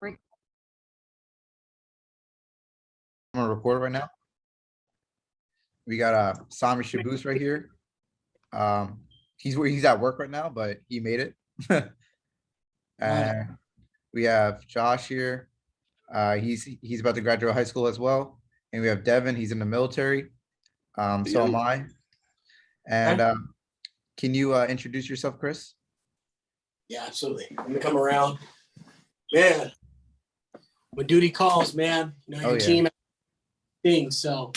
Right. I'm gonna record right now. We got Sami Shaboos right here. He's at work right now, but he made it. And we have Josh here. He's about to graduate high school as well. And we have Devin, he's in the military. So am I. And can you introduce yourself, Chris? Yeah, absolutely. I'm gonna come around. Man, when duty calls, man, you know, your team things. So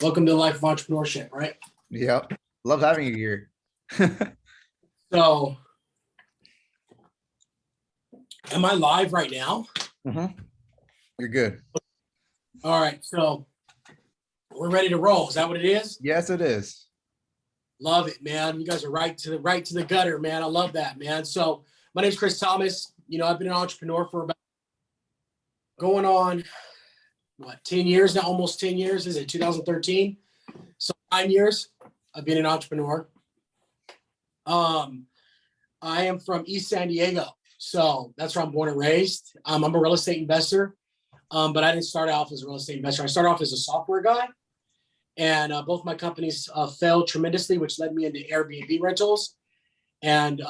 welcome to the life of entrepreneurship, right? Yep. Love having you here. So am I live right now? You're good. All right, so we're ready to roll. Is that what it is? Yes, it is. Love it, man. You guys are right to the gutter, man. I love that, man. So my name is Chris Thomas. You know, I've been an entrepreneur for about going on 10 years now, almost 10 years. Is it 2013? So 9 years I've been an entrepreneur. I am from East San Diego. So that's where I'm born and raised. I'm a real estate investor. But I didn't start off as a real estate investor. I started off as a software guy. And both my companies failed tremendously, which led me into Airbnb rentals. And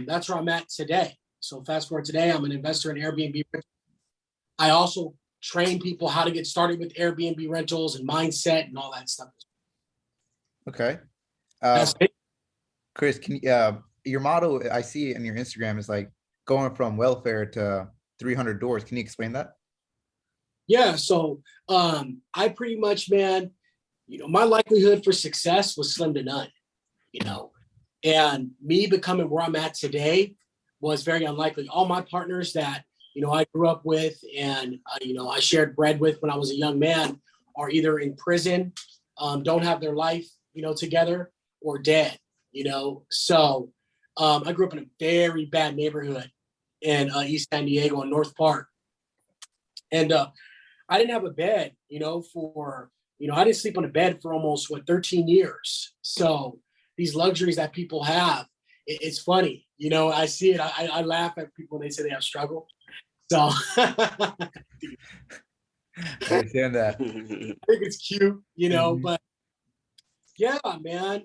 that's where I'm at today. So fast forward today, I'm an investor in Airbnb rentals. I also train people how to get started with Airbnb rentals and mindset and all that stuff. Okay. That's it. Chris, can your motto I see in your Instagram is like going from welfare to 300 doors. Can you explain that? Yeah. So I pretty much, man, you know, my likelihood for success was slim to none, you know, and me becoming where I'm at today was very unlikely. All my partners that, you know, I grew up with and, you know, I shared bread with when I was a young man are either in prison, don't have their life, you know, together or dead, you know. So I grew up in a very bad neighborhood in East San Diego in North Park. And I didn't have a bed, you know, I didn't sleep on a bed for almost 13 years. So these luxuries that people have, it's funny, you know, I see it. I laugh at people when they say they have struggle. So I understand that. I think it's cute, you know, but yeah, man.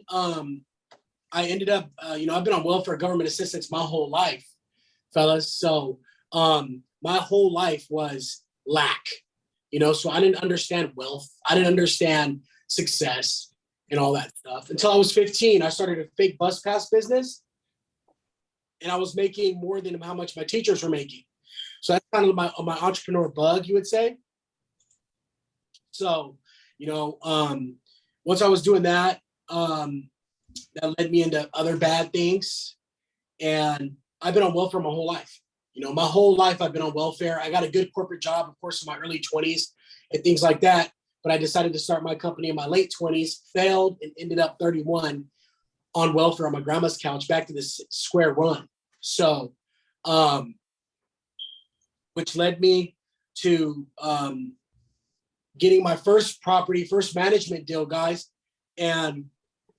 I ended up, you know, I've been on welfare government assistance my whole life, fellas. So my whole life was lack. You know, so I didn't understand wealth. I didn't understand success and all that stuff. Until I was 15, I started a fake bus pass business. And I was making more than how much my teachers were making. So that's kind of my entrepreneur bug, you would say. So, you know, once I was doing that, that led me into other bad things. And I've been on welfare my whole life. You know, my whole life I've been on welfare. I got a good corporate job, of course, in my early 20s and things like that. But I decided to start my company in my late 20s, failed, and ended up 31 on welfare on my grandma's couch, back to this square one. So, which led me to getting my first property, first management deal, guys. And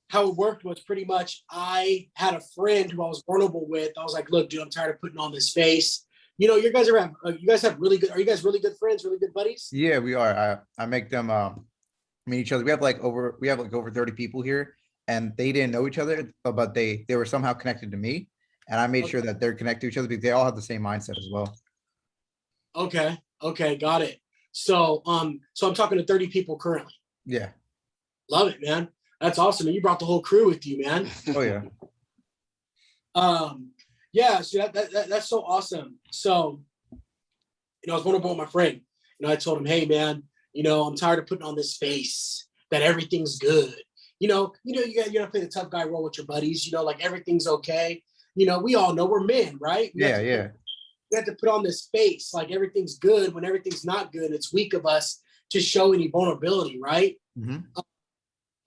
how it worked was pretty much I had a friend who I was vulnerable with. I was like, look, dude, I'm tired of putting on this face. You know, you guys have really good, are you guys really good friends, really good buddies? Yeah, we are. I make them meet each other. We have like over 30 people here, and they didn't know each other, but they were somehow connected to me. And I made sure that they're connected to each other because they all have the same mindset as well. Okay, got it. So so I'm talking to 30 people currently. Yeah. Love it, man. That's awesome. And you brought the whole crew with you, man. Oh yeah. Yeah, so that's so awesome. So, you know, I was vulnerable with my friend. You know, I told him, hey man, you know, I'm tired of putting on this face that everything's good. You gotta play the tough guy role with your buddies, you know, like everything's okay. You know, we all know we're men, right? We have to put on this face like everything's good when everything's not good. It's weak of us to show any vulnerability, right?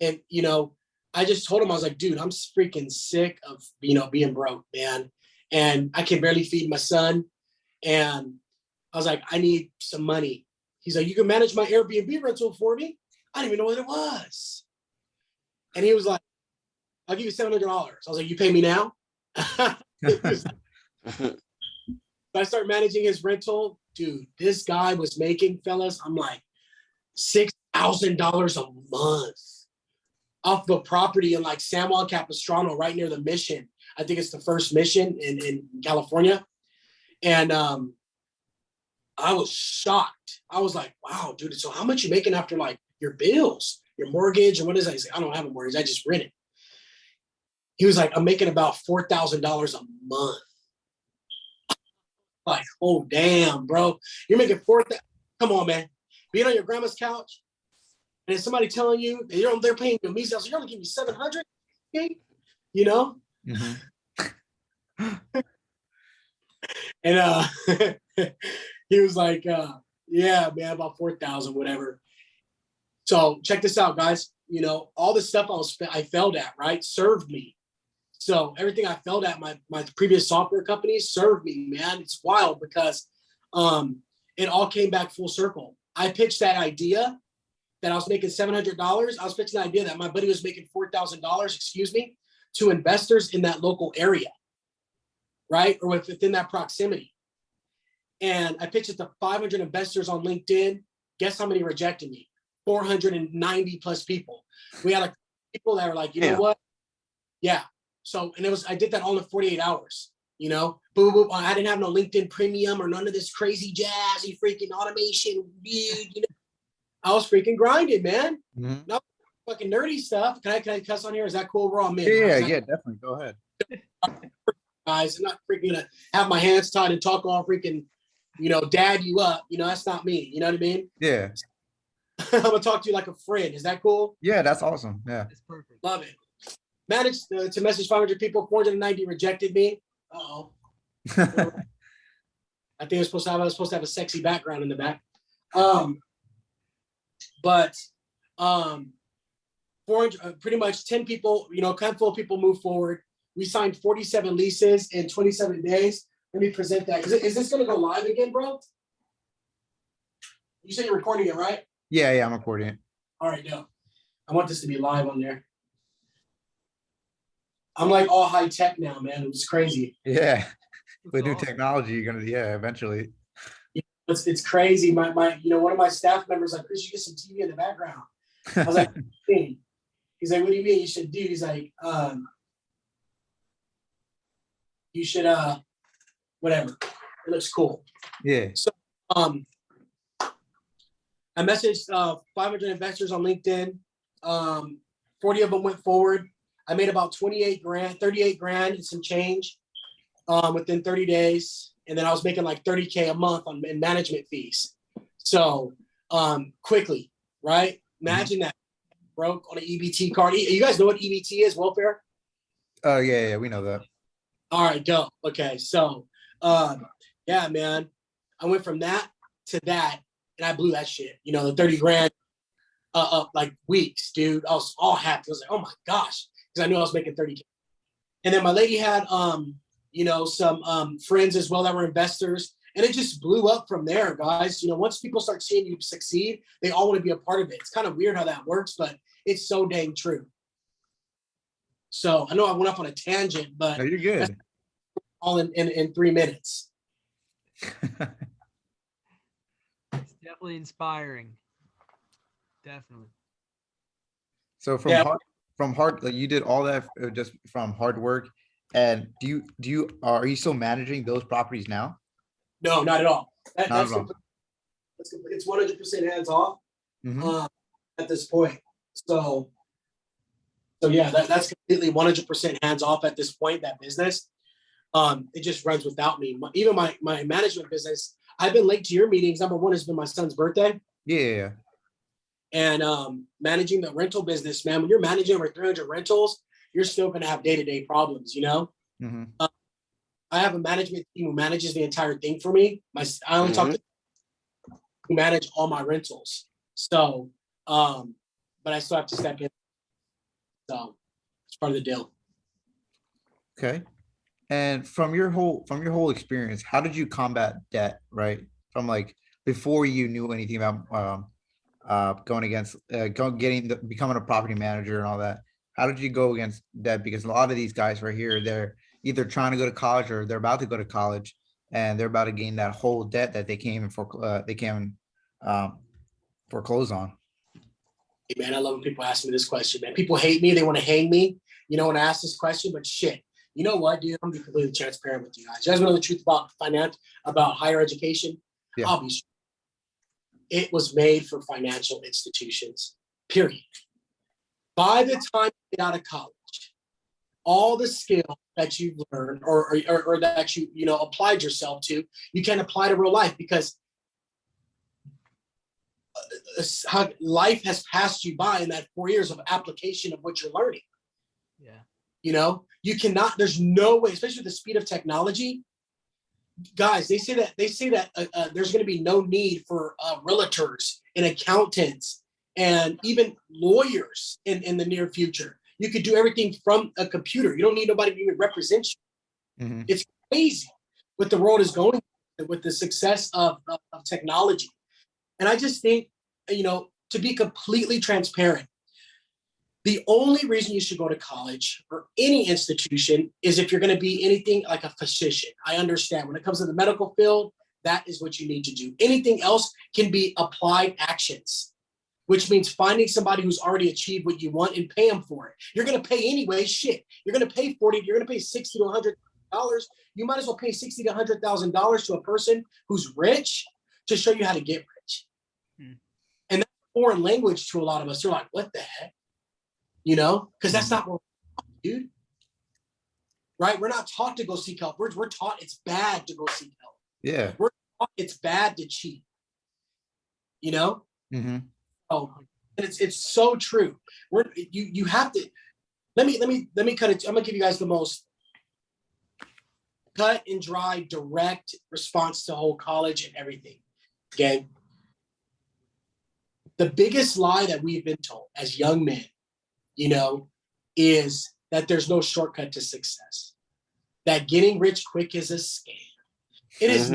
And, you know, I just told him, I was like, dude, I'm freaking sick of, you know, being broke, man. And I can barely feed my son. And I was like, I need some money. He's like, you can manage my Airbnb rental for me? I didn't even know what it was. And he was like, I'll give you $700. I was like, you pay me now? I start managing his rental. Dude, this guy was making, fellas, I'm like $6,000 a month off of a property in like San Juan Capistrano, right near the Mission. I think it's the first Mission in California. And I was shocked. I was like, wow, dude, so how much you making after like your bills, your mortgage, and what is that? He's like, I don't have a mortgage. I just rent it. He was like, I'm making about $4,000 a month. Like, oh, damn, bro. You're making $4,000. Come on, man. Being on your grandma's couch and somebody telling you that they're paying you a measly, you're only giving me 700, you know? Mm-hmm. And he was like, yeah, man, about 4,000, whatever. So check this out, guys. You know, all the stuff I failed at, right, served me. So everything I failed at my previous software companies served me, man. It's wild because it all came back full circle. I pitched that idea that I was making $700. I was pitching the idea that my buddy was making $4,000, to investors in that local area, right? Or within that proximity. And I pitched it to 500 investors on LinkedIn. Guess how many rejected me? 490 plus people. We had people that were like, you know what? Yeah. So, and I did that all in 48 hours, you know, boom, boom. I didn't have no LinkedIn premium or none of this crazy jazzy freaking automation, dude, you know, I was freaking grinding, man. Mm-hmm. Not fucking nerdy stuff. Can I cuss on here? Is that cool? We're all men. Yeah, right? yeah, definitely. Go ahead. Guys, I'm not freaking gonna have my hands tied and talk all freaking, you know, dad you up. You know, that's not me. You know what I mean? Yeah. I'm gonna talk to you like a friend. Is that cool? Yeah, that's awesome. Yeah. It's perfect. Love it. Managed to message 500 people, 490 rejected me. Uh-oh. I think I was supposed to have a sexy background in the back. But 400, pretty much 10 people, you know, a handful of people move forward. We signed 47 leases in 27 days. Let me present that. Is this going to go live again, bro? You said you're recording it, right? Yeah, I'm recording it. All right, no. I want this to be live on there. I'm like all high tech now, man. It was crazy. Yeah. With new awesome. technology, you're gonna, eventually. It's crazy. My you know, one of my staff members like, Chris, you get some TV in the background. I was like, hey. He's like, what do you mean you should do? He's like, you should whatever. It looks cool. Yeah. So I messaged 500 investors on LinkedIn. 40 of them went forward. I made about 38 grand and some change within 30 days. And then I was making like 30K a month in management fees. So quickly, right? Imagine that broke on an EBT card. You guys know what EBT is, welfare? Oh, yeah, we know that. All right, go. Okay, so yeah, man. I went from that to that and I blew that shit. You know, the 30 grand like weeks, dude. I was all happy. I was like, oh my gosh, because I knew I was making 30K. And then my lady had you know, some friends as well that were investors. And it just blew up from there, guys. You know, once people start seeing you succeed, they all want to be a part of it. It's kind of weird how that works, but it's so dang true. So I know I went off on a tangent, but No, you're good. all in 3 minutes. It's definitely inspiring. Definitely. So from hard, like you did all that just from hard work. And are you still managing those properties now? No, not at all. Not at all. It's 100% hands off Mhm. at this point. So yeah, that's completely 100% hands off at this point. That business, it just runs without me. Even my management business, I've been late to your meetings. Number one has been my son's birthday. Yeah. And managing the rental business, man, when you're managing over 300 rentals, you're still going to have day-to-day problems, you know? Mhm. I have a management team who manages the entire thing for me. I only talk to who manage all my rentals. So, but I still have to step in. So it's part of the deal. Okay. And from your whole experience, how did you combat debt, right? From like before you knew anything about becoming a property manager and all that. How did you go against debt? Because a lot of these guys right here, they're either trying to go to college or they're about to go to college and they're about to gain that whole debt that they can't even foreclose on. Hey, man, I love when people ask me this question, man. People hate me. They want to hang me, when I ask this question, but shit. You know what, dude? I'm gonna be completely transparent with you guys. You guys want to know the truth about finance, about higher education? Yeah. I'll be sure. It was made for financial institutions, period. By the time you get out of college, all the skills that you've learned or that you applied yourself to, you can apply to real life, because how life has passed you by in that 4 years of application of what you're learning. Yeah. You cannot, there's no way, especially with the speed of technology, guys, they say that there's going to be no need for realtors and accountants and even lawyers in the near future. You could do everything from a computer. You don't need nobody to even represent you. Mhm. It's crazy what the world is going with the success of technology. And I just think, to be completely transparent, the only reason you should go to college or any institution is if you're going to be anything like a physician. I understand when it comes to the medical field, that is what you need to do. Anything else can be applied actions, which means finding somebody who's already achieved what you want and pay them for it. You're going to pay anyway. Shit, you're going to pay you're going to pay $60 to $100. You might as well pay $60,000 to $100,000 to a person who's rich to show you how to get rich. And that's foreign language to a lot of us. They're like, what the heck? Because that's not what we're taught, dude. Right? We're not taught to go seek help. We're taught it's bad to go seek help. Yeah. We're taught it's bad to cheat. Mm-hmm. Oh, and it's so true. You have to. Let me cut it. I'm gonna give you guys the most cut and dry, direct response to whole college and everything. Okay. The biggest lie that we've been told as young men, is that there's no shortcut to success. That getting rich quick is a scam. It is.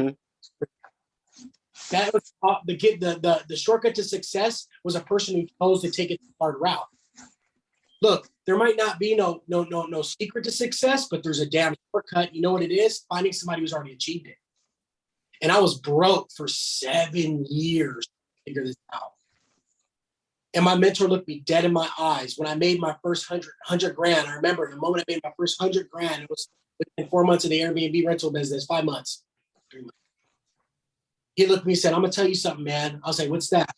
That was the shortcut to success was a person who chose to take it the hard route. Look, there might not be no secret to success, but there's a damn shortcut. You know what it is? Finding somebody who's already achieved it. And I was broke for 7 years to figure this out. And my mentor looked me dead in my eyes when I made my first 100 grand. I remember the moment I made my first 100 grand, it was within 4 months of the Airbnb rental business, 5 months. 3 months. He looked at me and said, I'm going to tell you something, man. I was like, what's that?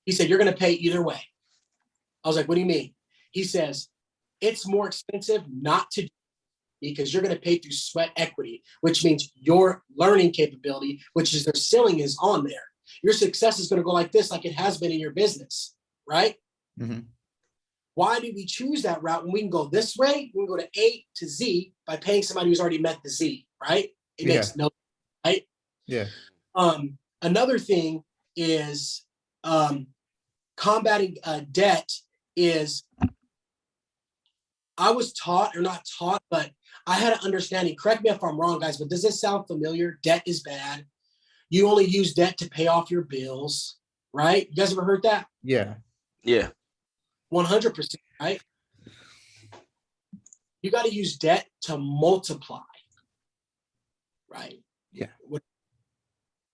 He said, you're going to pay either way. I was like, what do you mean? He says, it's more expensive not to do because you're going to pay through sweat equity, which means your learning capability, which is their ceiling is on there. Your success is going to go like this, like it has been in your business, right? Mm-hmm. Why did we choose that route when we can go this way? We can go to A to Z by paying somebody who's already met the Z, right? It makes no, right? Yeah. Another thing is combating debt is I was taught, or not taught, but I had an understanding. Correct me if I'm wrong, guys, but does this sound familiar? Debt is bad. You only use debt to pay off your bills, right? You guys ever heard that? Yeah. Yeah. 100%, right? You got to use debt to multiply, right? Yeah. When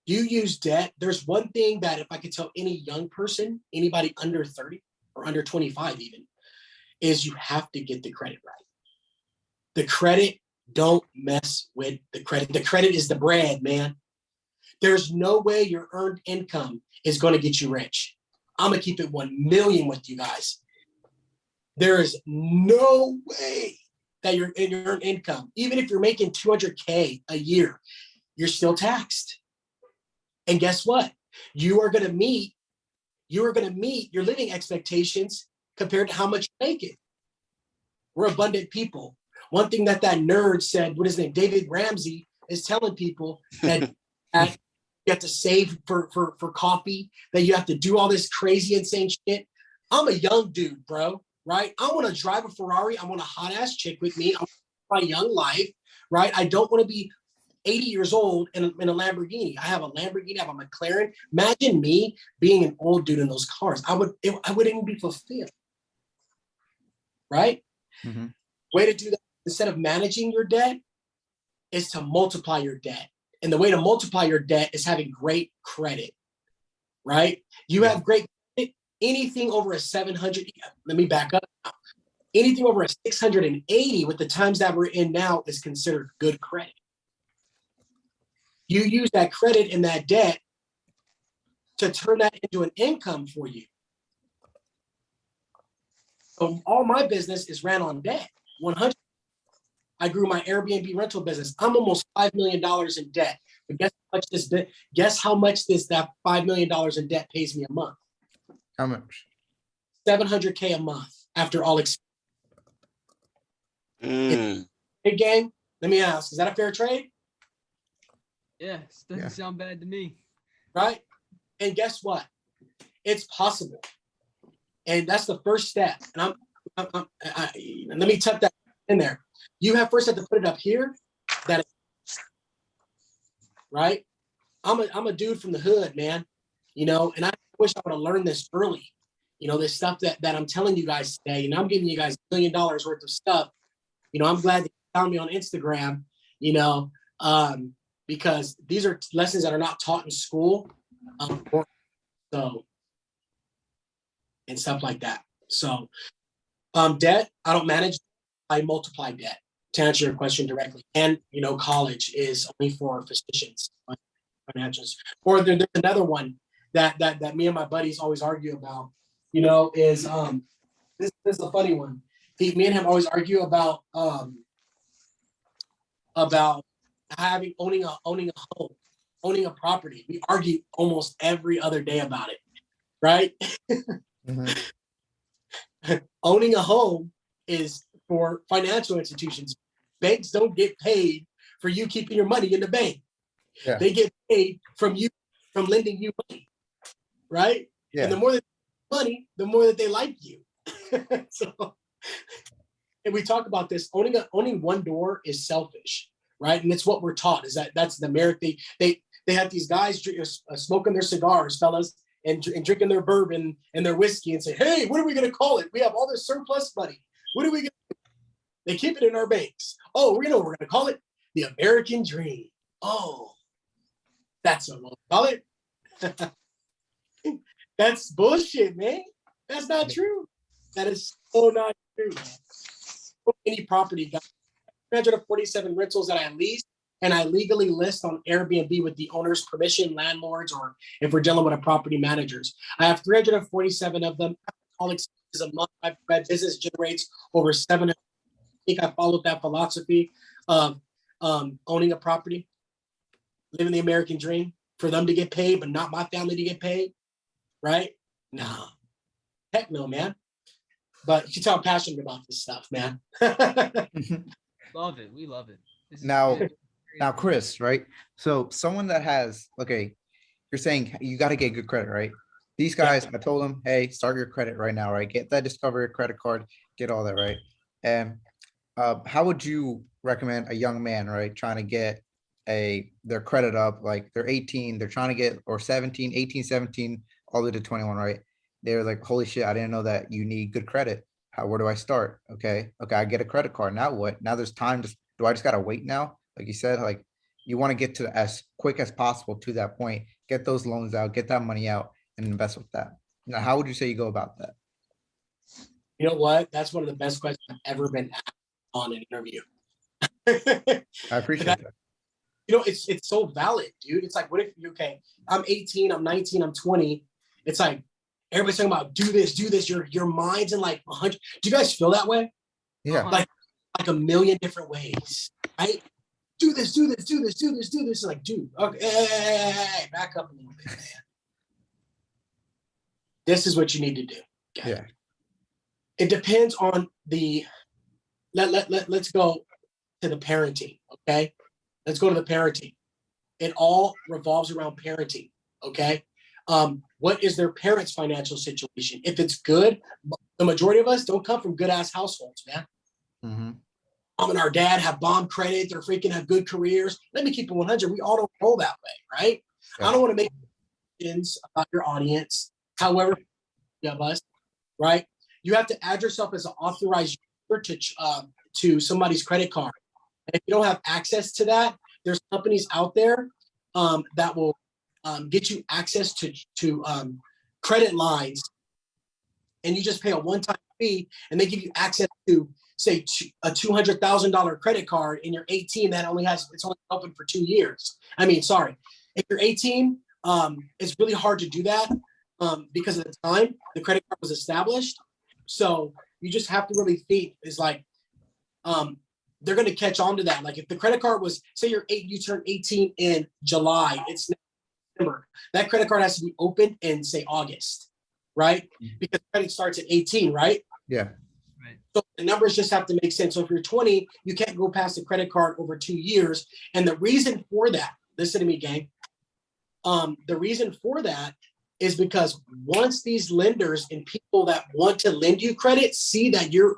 you use debt, there's one thing that if I could tell any young person, anybody under 30 or under 25 even, is you have to get the credit right. The credit, don't mess with the credit. The credit is the bread, man. There's no way your earned income is going to get you rich. I'm going to keep it 1 million with you guys. There is no way that your earned income, even if you're making $200K a year, you're still taxed. And guess what? You are going to meet your living expectations compared to how much you make it. We're abundant people. One thing that nerd said, what is his name? David Ramsey is telling people that you have to save for coffee, that you have to do all this crazy, insane shit. I'm a young dude, bro, right? I want to drive a Ferrari. I want a hot ass chick with me. I want my young life, right? I don't want to be 80 years old in a Lamborghini. I have a Lamborghini, I have a McLaren. Imagine me being an old dude in those cars. I wouldn't even be fulfilled, right? Mm-hmm. Way to do that. Instead of managing your debt, is to multiply your debt. And the way to multiply your debt is having great credit, right? You have great credit, anything over a 700, let me back up. Anything over a 680 with the times that we're in now is considered good credit. You use that credit and that debt to turn that into an income for you. So all my business is ran on debt, 100. I grew my Airbnb rental business. I'm almost $5 million in debt. But guess how much that $5 million in debt pays me a month? How much? $700K a month after all expenses. Hey, gang, let me ask, is that a fair trade? Yeah, doesn't sound bad to me. Right? And guess what? It's possible. And that's the first step. And let me tuck that in there. You first have to put it up here. Right? I'm a dude from the hood, man. And I wish I would have learned this early. This stuff that I'm telling you guys today. I'm giving you guys $1 million worth of stuff. I'm glad that you found me on Instagram, because these are lessons that are not taught in school. And stuff like that. So debt, I don't manage, I multiply debt, to answer your question directly. And college is only for physicians, financials. Or there's another one that me and my buddies always argue about, is this is a funny one. Me and him always argue about owning a home, owning a property. We argue almost every other day about it, right? Owning a home is for financial institutions. Banks don't get paid for you keeping your money in the bank. Yeah. They get paid from lending you money, right? Yeah. And the more that money, the more that they like you. So, and we talk about this. Owning one door is selfish, right? And it's what we're taught. That's the American. They have these guys smoking their cigars, fellas, and drinking their bourbon and their whiskey, and say, "Hey, what are we going to call it? We have all this surplus money. What are we going to do?" They keep it in our banks. Oh, we're going to call it the American dream. Oh, that's what we'll call it. That's bullshit, man. That's not true. That is so not true. Any property got 347 rentals that I lease, and I legally list on Airbnb with the owner's permission, landlords, or if we're dealing with a property managers. I have 347 of them. All expenses a month. My business generates over 7. I think I followed that philosophy of owning a property, living the American dream, for them to get paid, but not my family to get paid, right? No. Heck no, man. But you can tell I'm passionate about this stuff, man. Love it. We love it. Now, Chris, right? So someone that has, okay, you're saying you got to get good credit, right? These guys, I told them, hey, start your credit right now, right? Get that Discover credit card, get all that, right? And how would you recommend a young man, right, trying to get their credit up? Like they're 18, they're trying to get, or 17, 18, 17, all the way to 21, right? They're like, holy shit, I didn't know that you need good credit. Where do I start? Okay, I get a credit card. Now what? Now there's time. Do I just got to wait now? Like you said, like you want to get to as quick as possible to that point, get those loans out, get that money out and invest with that. Now, how would you say you go about that? You know what? That's one of the best questions I've ever been asked on an interview. I appreciate that. It's so valid, dude. It's like, what if I'm 18, I'm 19, I'm 20. It's like, everybody's talking about do this. Your mind's in like 100. Do you guys feel that way? Yeah. Like a million different ways, right? Do this. Like, dude, okay, hey, back up a little bit, man. This is what you need to do. Okay? Yeah. It depends on let's go to the parenting, okay? Let's go to the parenting. It all revolves around parenting, okay? What is their parents' financial situation? If it's good, the majority of us don't come from good ass households, man. Mm-hmm. Mom and our dad have bomb credit. They're freaking have good careers. Let me keep it 100. We all don't roll that way, right? Yeah. I don't want to make decisions about your audience. However, of us, right? You have to add yourself as an authorized user to somebody's credit card. And if you don't have access to that, there's companies out there that will get you access to credit lines, and you just pay a one-time fee, and they give you access to, say, a $200,000 credit card, and you're 18. It's only open for 2 years. I mean, sorry, if you're 18, it's really hard to do that because of the time the credit card was established. So you just have to really think is like, they're going to catch on to that. Like if the credit card was, say you turn 18 in July, it's December. That credit card has to be opened in, say, August, right? Because credit starts at 18, right? Yeah. Right. So the numbers just have to make sense. So if you're 20, you can't go past a credit card over 2 years. And the reason for that, listen to me, gang. The reason for that is because once these lenders and people that want to lend you credit see that you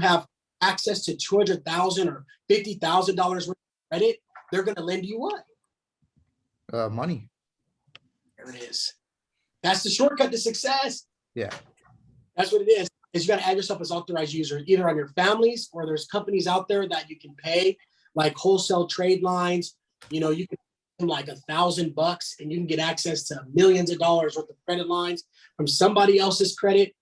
have access to $200,000 or $50,000 worth of credit, they're going to lend you what? Money. There it is. That's the shortcut to success. Yeah. That's what it is. Is you got to add yourself as authorized user, either on your families or there's companies out there that you can pay, like wholesale trade lines. You know, you can pay like $1,000 and you can get access to millions of dollars worth of credit lines from somebody else's credit.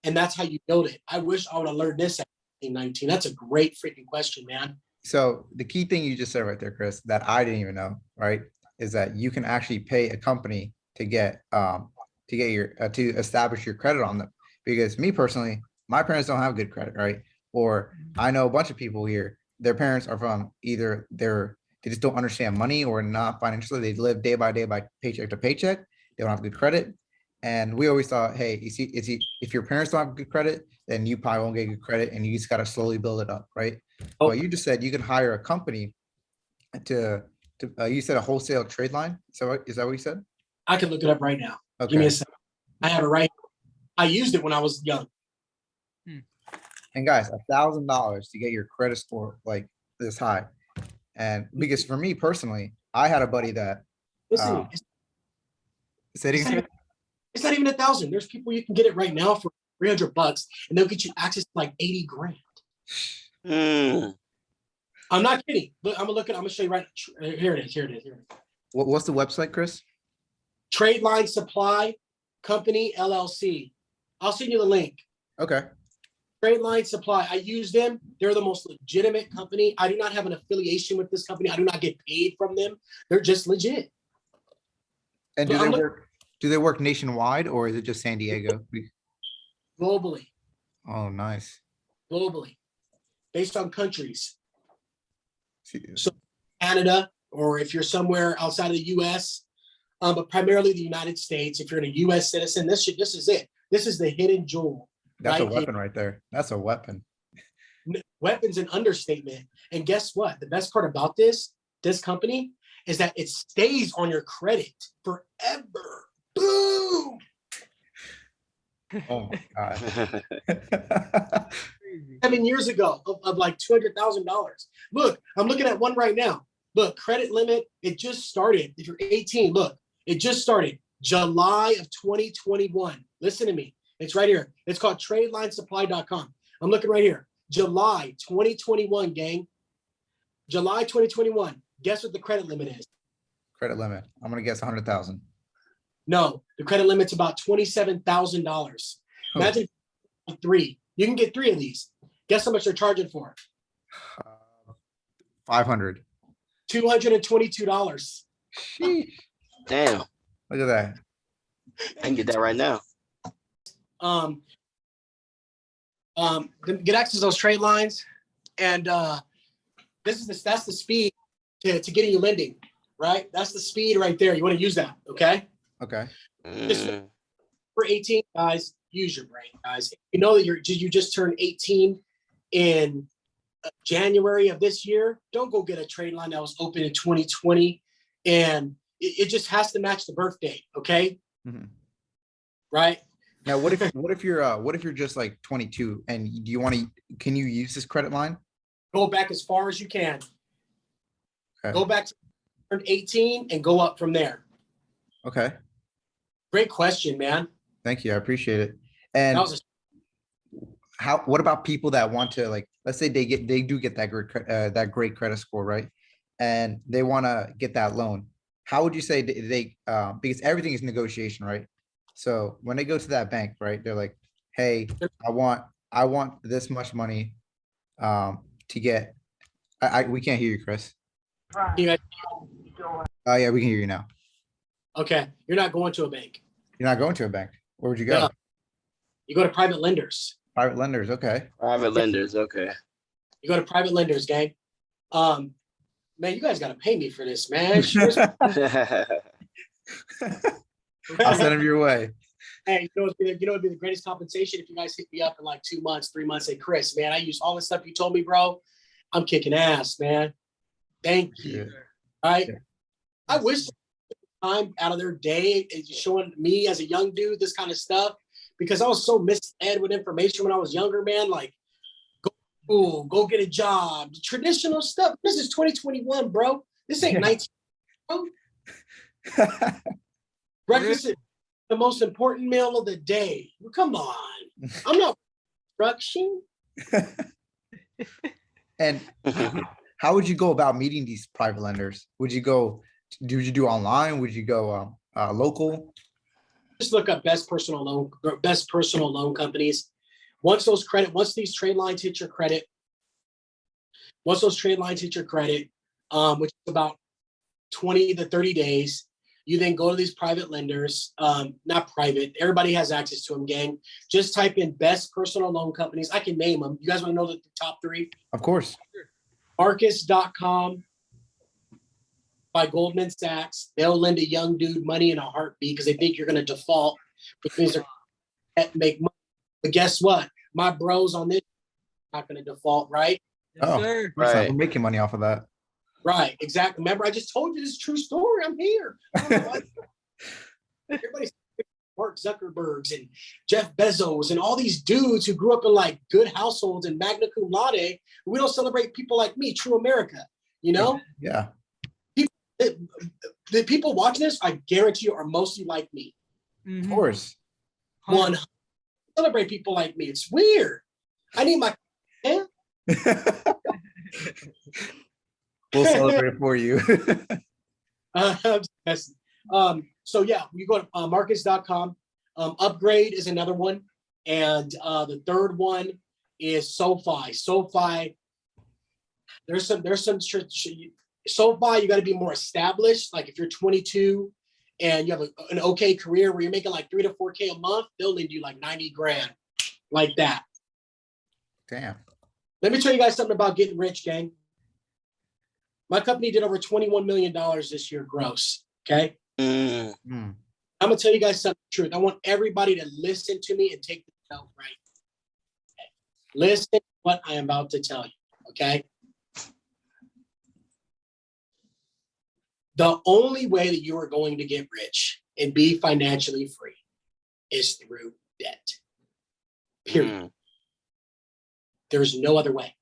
And that's how you build it. I wish I would have learned this at 19. That's a great freaking question, man. So the key thing you just said right there, Chris, that I didn't even know, right, is that you can actually pay a company to get to establish your credit on them. Because me personally, my parents don't have good credit, right? Or I know a bunch of people here, their parents are from either they just don't understand money or not financially. They live day by day by paycheck to paycheck. They don't have good credit. And we always thought, hey, if your parents don't have good credit, then you probably won't get good credit, and you just got to slowly build it up, right? Oh. But you just said you can hire a company to you said a wholesale trade line. So is that what you said? I can look it up right now. Okay. Give me a second. I have it right. I used it when I was young. And guys, $1,000 to get your credit score like this high. And because for me personally, I had a buddy that Listen, said it's not even 1,000. There's people you can get it right now for $300 and they'll get you access to like 80 grand. I'm not kidding. Look, I'm gonna show you right. Here it is. What's the website, Chris? Trade Line Supply Company LLC. I'll send you the link. Okay. Trade Line Supply. I use them. They're the most legitimate company. I do not have an affiliation with this company. I do not get paid from them. They're just legit. And do they work nationwide, or is it just San Diego? Globally. Oh, nice. Globally. Based on countries. So Canada, or if you're somewhere outside of the US, but primarily the United States. If you're a US citizen, this is it. This is the hidden jewel. That's right a weapon right there. That's a weapon. Weapon's an understatement. And guess what? The best part about this company is that it stays on your credit forever. Boom. Oh my God. 7 years ago of like $200,000. Look, I'm looking at one right now. Look, credit limit, it just started. If you're 18, look, it just started July of 2021. Listen to me. It's right here. It's called TradeLineSupply.com. I'm looking right here. July 2021, gang. July 2021. Guess what the credit limit is? Credit limit. I'm gonna guess 100,000. No, the credit limit's about $27,000. Imagine 3. You can get 3 of these. Guess how much they're charging for? 500. $222. Sheesh. Damn, Look at that. I can get that right now. Get access to those trade lines, and that's the speed to getting you lending, right? That's the speed right there. You want to use that, okay? Okay. For 18, guys, use your brain, guys. You know that you just turned 18 in January of this year. Don't go get a trade line that was open in 2020, and it just has to match the birth date, okay? Mm-hmm. Right? Now, what if you're just like 22 and can you use this credit line? Go back as far as you can. Okay. Go back to 18 and go up from there. Okay. Great question, man. Thank you. I appreciate it. And what about people that want to like let's say they do get that great credit score, right? And they want to get that loan. How would you say because everything is negotiation, right? So when they go to that bank, right, they're like, hey, I want this much money to get. We can't hear you, Chris. You guys- Oh yeah, we can hear you now. Okay, you're not going to a bank. You're not going to a bank. Where would you go? No. You go to private lenders. Private lenders. Okay. Private lenders. Okay. You go to private lenders, gang. Man, you guys got to pay me for this, man. I'll send them your way. Hey, it'd be the greatest compensation if you guys hit me up in like 2 months, 3 months. Say, Chris, man, I use all the stuff you told me, bro. I'm kicking ass, man. Thank you. Yeah. All right. Yeah. I wish time out of their day is showing me as a young dude this kind of stuff because I was so misled with information when I was younger, man. Like, go get a job. The traditional stuff. This is 2021, bro. This ain't 19. Bro. Breakfast is the most important meal of the day. Come on. I'm not instruction. And how would you go about meeting these private lenders? Would you do online? Would you go local? Just look up best personal loan companies. Once these trade lines hit your credit, which is about 20 to 30 days, you then go to these private lenders, not private, everybody has access to them, gang. Just type in best personal loan companies. I can name them. You guys want to know the top 3? Of course. Marcus.com by Goldman Sachs. They'll lend a young dude money in a heartbeat because they think you're going to default, which means they're going to make money. But guess what? My bros on this are not going to default, right? Yes, sir. Right. We're making money off of that. Right, exactly. Remember, I just told you this true story. I'm here. Everybody's Mark Zuckerbergs and Jeff Bezos and all these dudes who grew up in like good households and magna cum laude. We don't celebrate people like me, true America. You know, Yeah. the people watching this, I guarantee you, are mostly like me. Of course. One, celebrate people like me. It's weird. I need my. We'll celebrate for you. So yeah, you go to marcus.com. Upgrade is another one. And the third one is SoFi. SoFi, SoFi, you got to be more established. Like if you're 22 and you have an okay career where you're making like 3 to 4K a month, they'll lend you like 90 grand like that. Damn. Let me tell you guys something about getting rich, gang. My company did over $21 million this year gross. Okay. I'm going to tell you guys something truth. I want everybody to listen to me and take this note right. Okay. Listen to what I am about to tell you. Okay. The only way that you are going to get rich and be financially free is through debt. Period. There's no other way.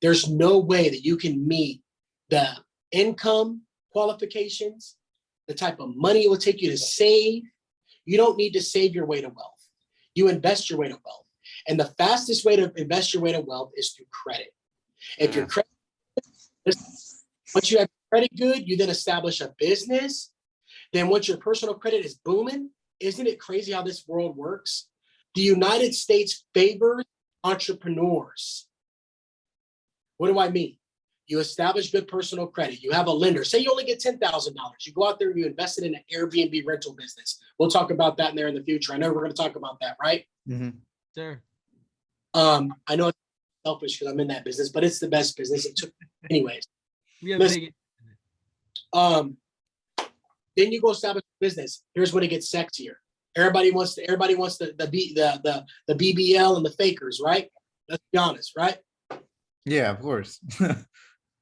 There's no way that you can meet the income qualifications, the type of money it will take you to save. You don't need to save your way to wealth. You invest your way to wealth. And the fastest way to invest your way to wealth is through credit. If your credit, once you have credit good, you then establish a business. Then once your personal credit is booming, isn't it crazy how this world works? The United States favors entrepreneurs. What do I mean? You establish good personal credit. You have a lender. Say you only get $10,000. You go out there and you invest it in an Airbnb rental business. We'll talk about that in there in the future. I know we're going to talk about that, right? Sure. I know it's selfish because I'm in that business, but it's the best business. It took, anyways. Listen, then you go establish a business. Here's when it gets sexier. Everybody wants the BBL and the fakers, right? Let's be honest, right? Yeah, of course.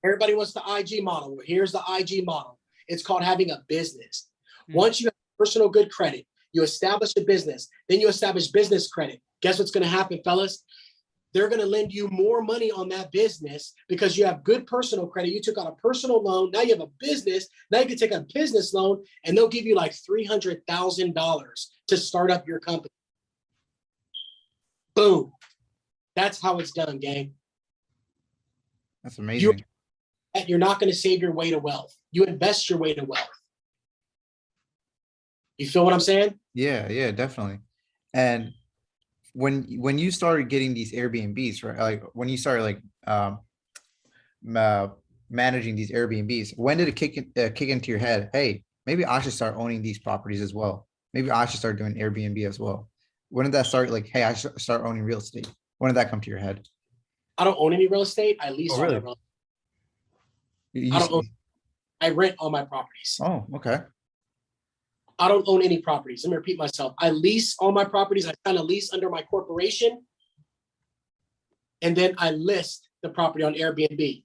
Everybody wants the IG model. Here's the IG model. It's called having a business. Once you have personal good credit, you establish a business, then you establish business credit. Guess what's going to happen, fellas? They're going to lend you more money on that business because you have good personal credit. You took out a personal loan. Now you have a business. Now you can take a business loan and they'll give you like $300,000 to start up your company. Boom. That's how it's done, gang. That's amazing. You're not going to save your way to wealth. You invest your way to wealth. You feel what I'm saying? Yeah, definitely. And when you started getting these Airbnbs, right? Like when you started like managing these Airbnbs, when did it kick into your head? Hey, maybe I should start owning these properties as well. Maybe I should start doing Airbnb as well. When did that start? Like, hey, I should start owning real estate. When did that come to your head? I don't own any real estate. I lease Oh, all my really? real You I don't own, I rent all my properties. Oh, okay. I don't own any properties. Let me repeat myself. I lease all my properties. I sign a lease under my corporation. And then I list the property on Airbnb,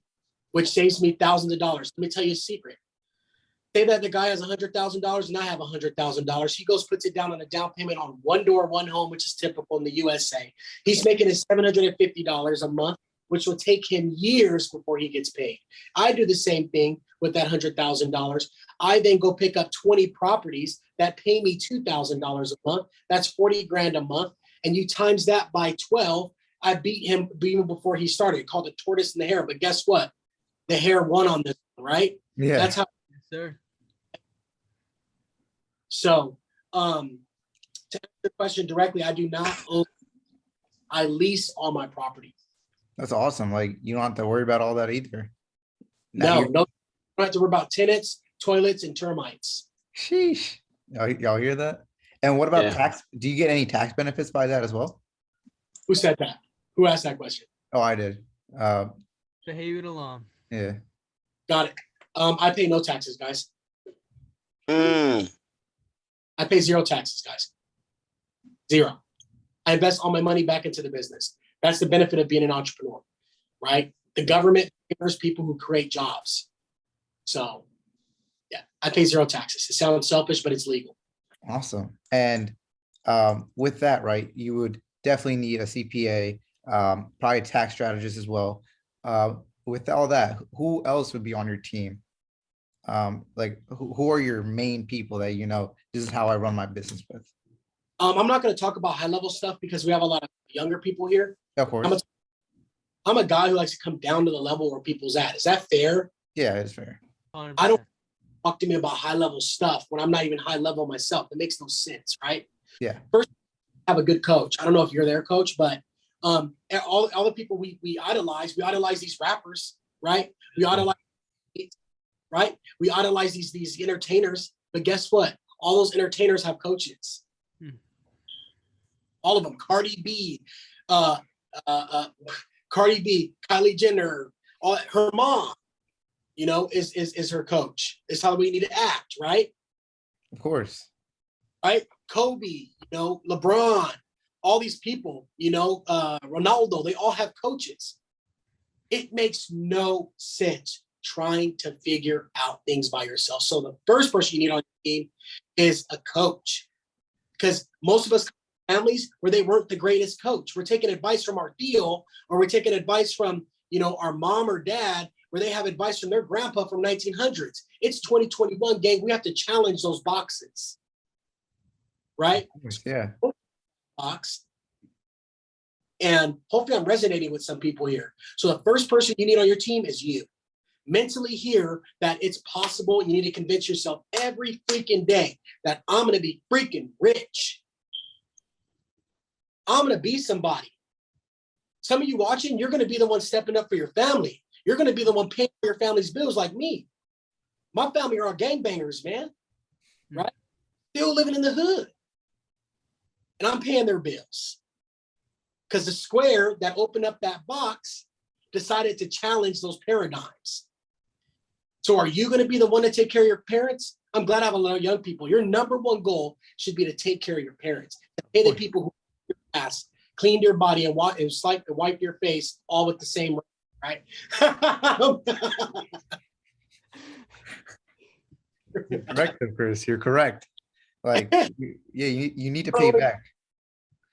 which saves me thousands of dollars. Let me tell you a secret. Say that the guy has $100,000 and I have $100,000. He goes, puts it down on a down payment on one door, one home, which is typical in the USA. He's making his $750 a month, which will take him years before he gets paid. I do the same thing with that $100,000. I then go pick up 20 properties that pay me $2,000 a month. That's 40 grand a month. And you times that by 12, I beat him even before he started. Called the tortoise and the hare. But guess what? The hare won on this, right? Yeah. That's how. Yes, sir. So, to answer the question directly, I do not own. I lease all my property. That's awesome. Like you don't have to worry about all that either. No, you don't have to worry about tenants, toilets, and termites. Sheesh. Y'all hear that? And what about Yeah. tax? Do you get any tax benefits by that as well? Who said that? Who asked that question? Oh, I did. Behavior alarm. Yeah. Got it. I pay no taxes, guys. Mm. I pay zero taxes, guys. Zero. I invest all my money back into the business. That's the benefit of being an entrepreneur, right? The government favors people who create jobs. So, yeah, I pay zero taxes. It sounds selfish, but it's legal. Awesome. And with that, right, you would definitely need a CPA, probably a tax strategist as well. With all that, who else would be on your team? Like who are your main people that you know, this is how I run my business with? I'm not going to talk about high level stuff because we have a lot of younger people here. Of course. I'm a guy who likes to come down to the level where people's at. Is that fair? Yeah, it's fair. 100%. I don't talk to me about high level stuff when I'm not even high level myself. It makes no sense, right? Yeah. First, have a good coach. I don't know if you're their coach, but all the people we idolize these rappers, right? We idolize these entertainers. But guess what? All those entertainers have coaches. All of them. Cardi B, Kylie Jenner, her mom, is her coach. It's how we need to act, right? Of course. Right? Kobe, LeBron, all these people, Ronaldo, they all have coaches. It makes no sense trying to figure out things by yourself. So the first person you need on your team is a coach. Because most of us families where they weren't the greatest coach. We're taking advice from our deal, or we're taking advice from, our mom or dad, where they have advice from their grandpa from 1900s. It's 2021, gang. We have to challenge those boxes. Right? Yeah. Box. And hopefully I'm resonating with some people here. So the first person you need on your team is you. Mentally hear that it's possible. You need to convince yourself every freaking day that I'm going to be freaking rich. I'm going to be somebody. Some of you watching, you're going to be the one stepping up for your family. You're going to be the one paying for your family's bills like me. My family are all gangbangers, man. Right? Still living in the hood. And I'm paying their bills. Because the square that opened up that box decided to challenge those paradigms. So are you going to be the one to take care of your parents? I'm glad I have a lot of young people. Your number one goal should be to take care of your parents. To pay the people who ass, cleaned your body and wipe your face all with the same, right? You're correct, Chris. You're correct. Like, yeah, you need to pay back.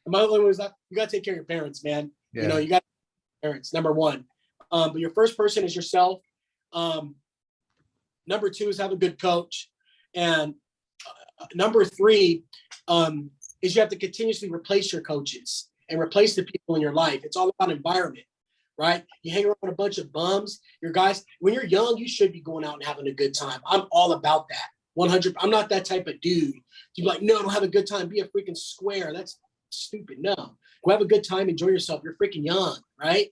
My other one was that you got to take care of your parents, man. Yeah. You got parents, number one. But your first person is yourself. Number two is have a good coach. And number three is you have to continuously replace your coaches and replace the people in your life. It's all about environment. right? You hang around with a bunch of bums. Your guys, when you're young, you should be going out and having a good time. I'm all about that. 100. I'm not that type of dude. You're like, no, don't have a good time. Be a freaking square. That's stupid. No, go have a good time. Enjoy yourself. You're freaking young, right?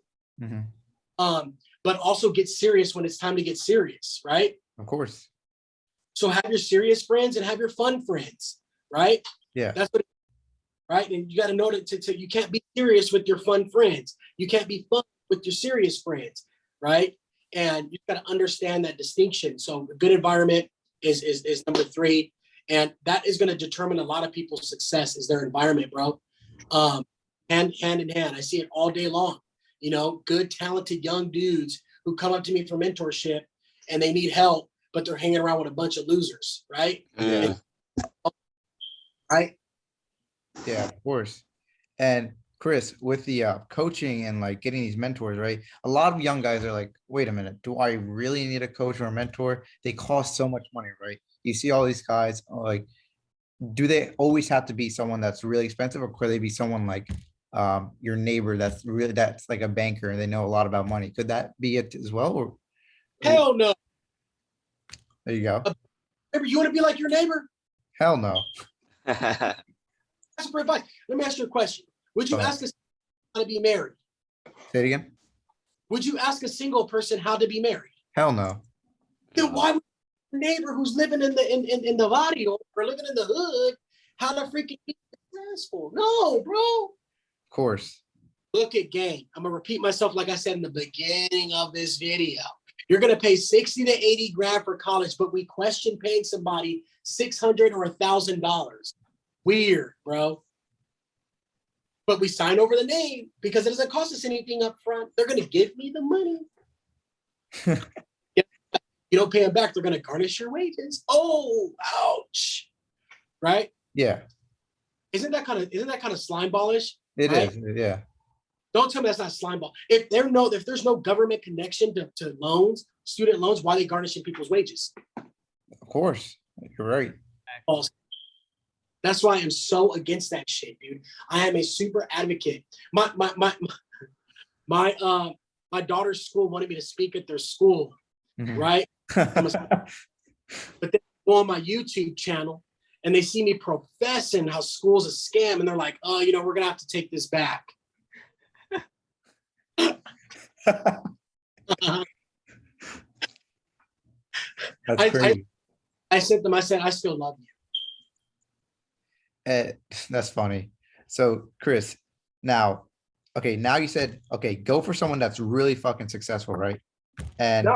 But also get serious when it's time to get serious, right? Of course. So have your serious friends and have your fun friends, right? Yeah. That's what. Right, and you got to know that you can't be serious with your fun friends. You can't be fun with your serious friends, right? And you got to understand that distinction. So a good environment is number 3, and that is going to determine a lot of people's success is their environment, bro. Hand in hand. I see it all day long. You know, good, talented young dudes who come up to me for mentorship and they need help, but they're hanging around with a bunch of losers, right? Mm. Right. Yeah, of course. And Chris, with the coaching and like getting these mentors, right? A lot of young guys are like, wait a minute, do I really need a coach or a mentor? They cost so much money, right? You see all these guys, like, do they always have to be someone that's really expensive, or could they be someone like your neighbor that's like a banker and they know a lot about money? Could that be it as well? Or Hell no. there you go. You want to be like your neighbor? Hell no. Ask for advice. Let me ask you a question. Would you Go ahead. ask us how to be married? Say it again. Would you ask a single person how to be married? Hell no. Then why would your neighbor who's living in the barrio or living in the hood how to freaking be successful? No, bro. Of course. Look at game. I'm gonna repeat myself like I said in the beginning of this video. You're gonna pay 60 to 80 grand for college, but we question paying somebody $600 or $1,000. Weird, bro. But we sign over the name because it doesn't cost us anything up front. They're going to give me the money. You don't pay them back, they're going to garnish your wages. Oh, ouch. Right? Yeah. Isn't that kind of slime ballish? It right? is. Yeah. Don't tell me that's not slime ball. If there's no government connection to loans, student loans, why are they garnishing people's wages? Of course. You're right. False. That's why I'm so against that shit, dude. I am a super advocate. My daughter's school wanted me to speak at their school, right? But they go on my YouTube channel and they see me professing how school's a scam, and they're like, "Oh, we're gonna have to take this back." That's crazy. I said to them, I still love you. That's funny. So Chris, now you said, okay, go for someone that's really fucking successful, right? And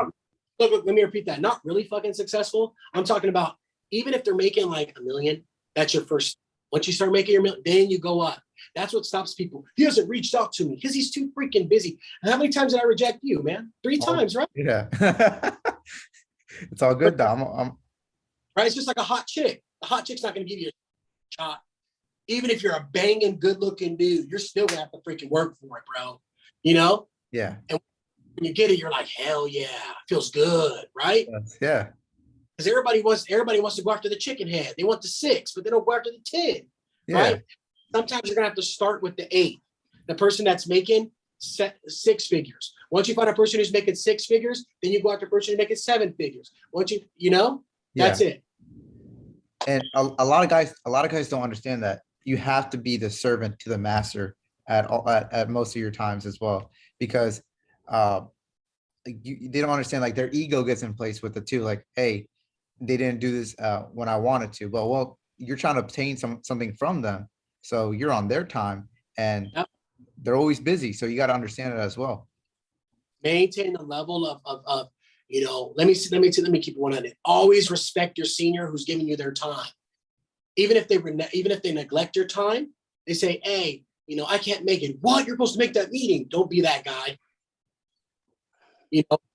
Look, let me repeat that. Not really fucking successful. I'm talking about even if they're making like $1 million, that's your first. Once you start making your million, then you go up. That's what stops people. He hasn't reached out to me because he's too freaking busy. And how many times did I reject you, man? 3 times, right? Yeah. It's all good, though. Right? It's just like a hot chick. The hot chick's not going to give you a shot. Even if you're a banging, good-looking dude, you're still going to have to freaking work for it, bro. Yeah. And when you get it, you're like, hell yeah, feels good, right? Yeah. Because everybody wants to go after the chicken head. They want the 6, but they don't go after the 10, right? Sometimes you're going to have to start with the 8. The person that's making 6 figures. Once you find a person who's making 6 figures, then you go after a person who's making 7 figures. Once that's it. And a lot of guys don't understand that you have to be the servant to the master at most of your times as well, because they don't understand, like, their ego gets in place with it too. Like, hey, they didn't do this when I wanted to. Well, you're trying to obtain something from them, so you're on their time, and they're always busy. So you got to understand it as well. Maintain the level of let me keep it 100. Always respect your senior who's giving you their time. Even if they neglect your time, they say, hey, I can't make it. What? You're supposed to make that meeting. Don't be that guy.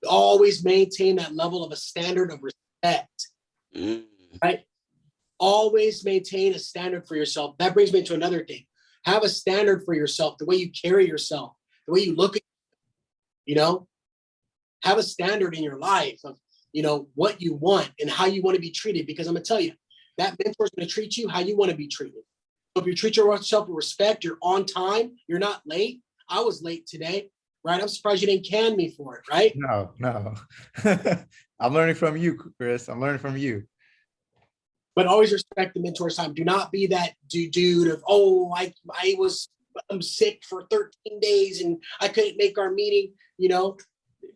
Always maintain that level of a standard of respect. Right? Always maintain a standard for yourself. That brings me to another thing. Have a standard for yourself, the way you carry yourself, the way you look at, have a standard in your life of, what you want and how you want to be treated. Because I'm going to tell you, that mentor's going to treat you how you want to be treated. So if you treat yourself with respect, you're on time, you're not late. I was late today, right? I'm surprised you didn't can me for it, right? No. I'm learning from you, Chris. I'm learning from you. But always respect the mentor's time. Do not be that dude of, oh, I'm sick for 13 days and I couldn't make our meeting. You know,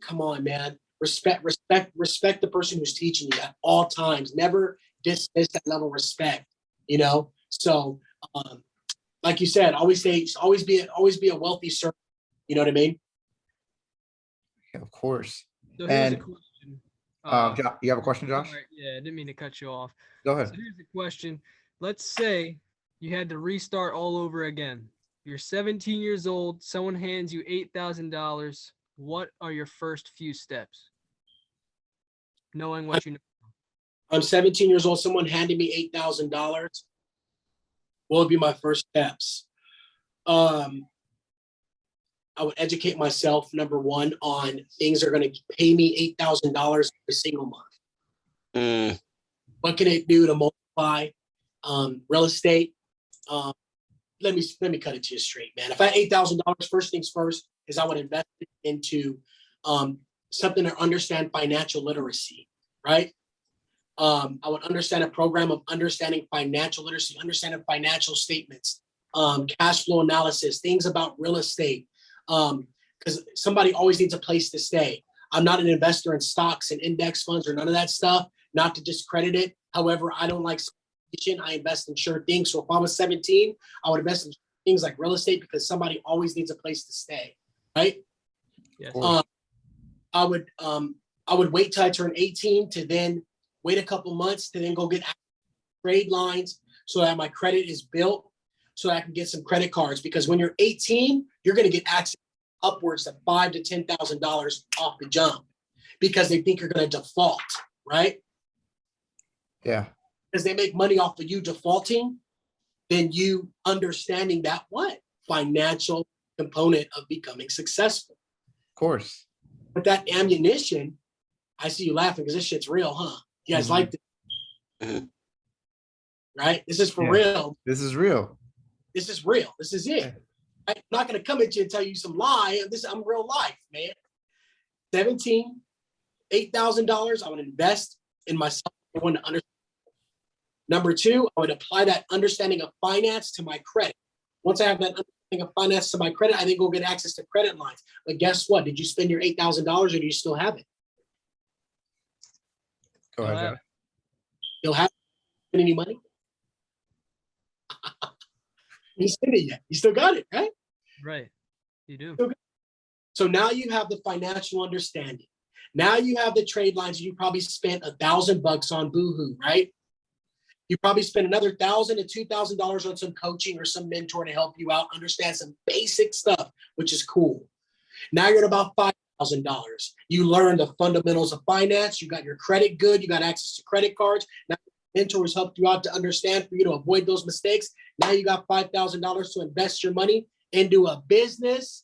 come on, man. Respect the person who's teaching you at all times. Never dismiss that level of respect. You know, so like you said, always be a wealthy servant. You know what I mean? Yeah, of course. So here's a And question. you have a question, Josh? Sorry, yeah, I didn't mean to cut you off. Go So ahead. here's the question. Let's say you had to restart all over again. You're 17 years old. Someone hands you $8,000. What are your first few steps? Knowing what you know. I'm 17 years old. Someone handed me $8,000. What would be my first steps? I would educate myself, number one, on things that are going to pay me $8,000 every single month. What can it do to multiply real estate? Let me cut it to you straight, man. If I had $8,000, first things first is I would invest it into something to understand financial literacy, right? I would understand a program of understanding financial literacy, understanding financial statements, cash flow analysis, things about real estate, because somebody always needs a place to stay. I'm not an investor in stocks and index funds or none of that stuff, not to discredit it. However, I don't like speculation. I invest in sure things. So if I was 17, I would invest in things like real estate because somebody always needs a place to stay, right? Yes. I would wait till I turn 18 to then wait a couple months to then go get trade lines so that my credit is built so that I can get some credit cards. Because when you're 18, you're going to get access upwards to $5,000 to $10,000 off the jump because they think you're going to default, right? Yeah. Because they make money off of you defaulting, then you understanding that what? Financial component of becoming successful. Of course. But that ammunition, I see you laughing because this shit's real, huh? You guys like this? Right? This is for real. This is real. This is real. This is it. I'm not going to come at you and tell you some lie. I'm real life, man. 17, $8,000. I would invest in myself. I want to understand. Number two, I would apply that understanding of finance to my credit. Once I have that understanding of finance to my credit, I then go get access to credit lines. But guess what? Did you spend your $8,000 or do you still have it? Go ahead, Josh. You'll have any money? You spend it yet? You still got it, right? Right. You do. So now you have the financial understanding. Now you have the trade lines. You probably spent $1,000 on Boohoo, right? You probably spend another $1,000 to $2,000 on some coaching or some mentor to help you out, understand some basic stuff, which is cool. Now you're at about $5,000. You learn the fundamentals of finance. You got your credit good. You got access to credit cards. Now mentors helped you out to understand for you to avoid those mistakes. Now you got $5,000 to invest your money into a business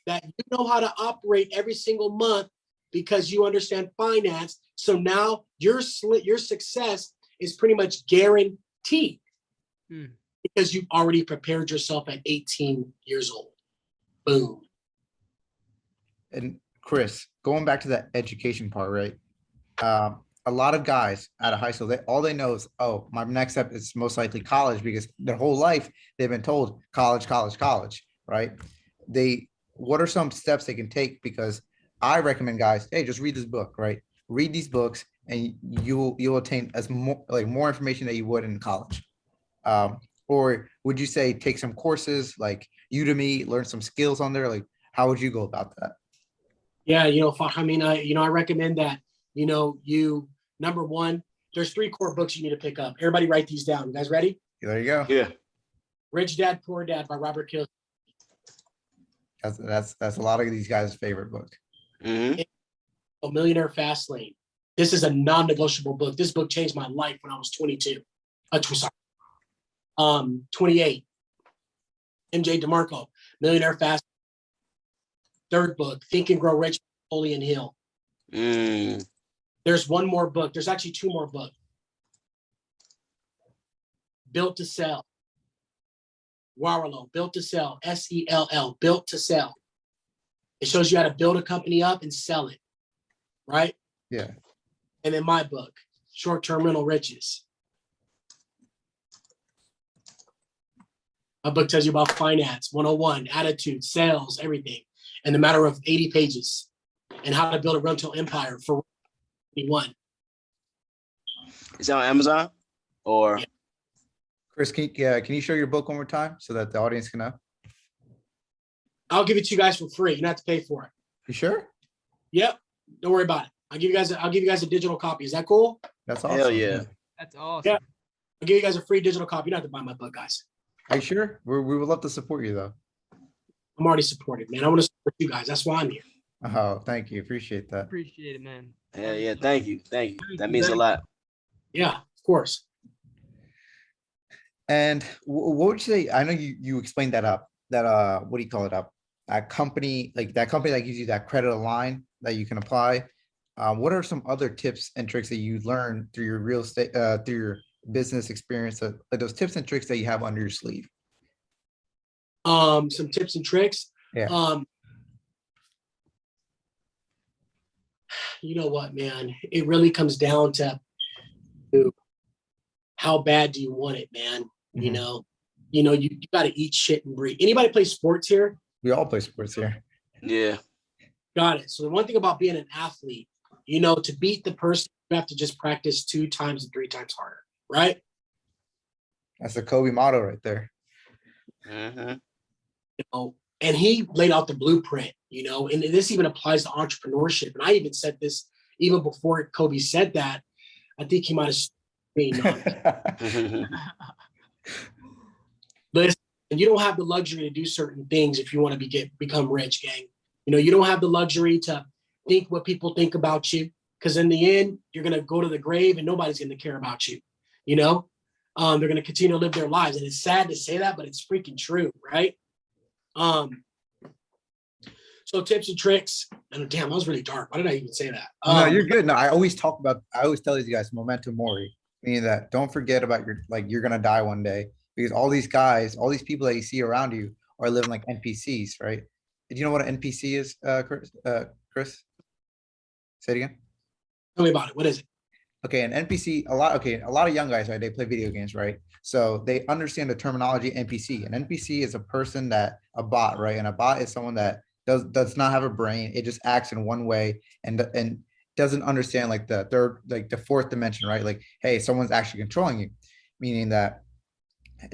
that you know how to operate every single month because you understand finance. So now your success is pretty much guaranteed because you've already prepared yourself at 18 years old. Boom. And Chris, going back to that education part, right? A lot of guys out of high school, all they know is, oh, my next step is most likely college because their whole life they've been told college, right? What are some steps they can take? Because I recommend guys, hey, just read this book, right? Read these books and you'll attain more information that you would in college. Or would you say take some courses like Udemy, learn some skills on there? Like, how would you go about that? Yeah, I recommend that. Number one, there's 3 core books you need to pick up. Everybody write these down. You guys ready? There you go. Yeah. Rich Dad, Poor Dad by Robert Kiyosaki. That's a lot of these guys' favorite book. A Millionaire Fast Lane. This is a non-negotiable book. This book changed my life when I was 22. 28. MJ DeMarco, Millionaire Fast. Third book, Think and Grow Rich, Napoleon Hill. There's one more book. There's actually 2 more books. Built to Sell. Warlow, Built to Sell, SELL, Built to Sell. It shows you how to build a company up and sell it, right? Yeah. And then my book, Short-Term Rental Riches. My book tells you about finance, 101, attitude, sales, everything, in the matter of 80 pages, and how to build a rental empire for anyone. Is that on Amazon? Or Yeah. Chris, can you show your book one more time so that the audience can know? I'll give it to you guys for free. You don't have to pay for it. You sure? Yep. Don't worry about it. I'll give you guys a digital copy. Is that cool? That's awesome. hell yeah. That's awesome. Yeah. I'll give you guys a free digital copy. You don't have to buy my book, guys. Are you sure? We would love to support you though. I'm already supported, man. I want to support you guys. That's why I'm here. Oh, thank you. Appreciate that. Appreciate it, man. Hell yeah. Thank you. Thank you. That means a lot. Yeah, of course. And what would you say? I know you explained that what do you call it up? That company that gives you that credit line that you can apply. What are some other tips and tricks that you learned through your real estate, through your business experience, like those tips and tricks that you have under your sleeve? Some tips and tricks. Yeah. You know what, man? It really comes down to how bad do you want it, man? You Mhm. know, you got to eat shit and breathe. Anybody play sports here? We all play sports here. Yeah. Got it. So the one thing about being an athlete, to beat the person, you have to just practice 2 times and 3 times harder, right? That's the Kobe motto right there. Mm-hmm. And he laid out the blueprint, and this even applies to entrepreneurship. And I even said this even before Kobe said that. I think he might have listen, you don't have the luxury to do certain things if you want to become rich, gang. You don't have the luxury to think what people think about you, because in the end, you're going to go to the grave and nobody's going to care about you. They're going to continue to live their lives. And it's sad to say that, but it's freaking true, right? So tips and tricks. And damn, that was really dark. Why did I even say that? No, you're good. No, I always tell these guys memento mori, meaning that don't forget about you're gonna die one day, because all these people that you see around you are living like NPCs, right? Do you know what an NPC is, Chris? Say it again. Tell me about it. What is it? Okay, an NPC, a lot of young guys, right? They play video games, right? So they understand the terminology NPC. An NPC is a bot, right? And a bot is someone that does not have a brain. It just acts in one way and doesn't understand like the fourth dimension, right? Like, hey, someone's actually controlling you, meaning that,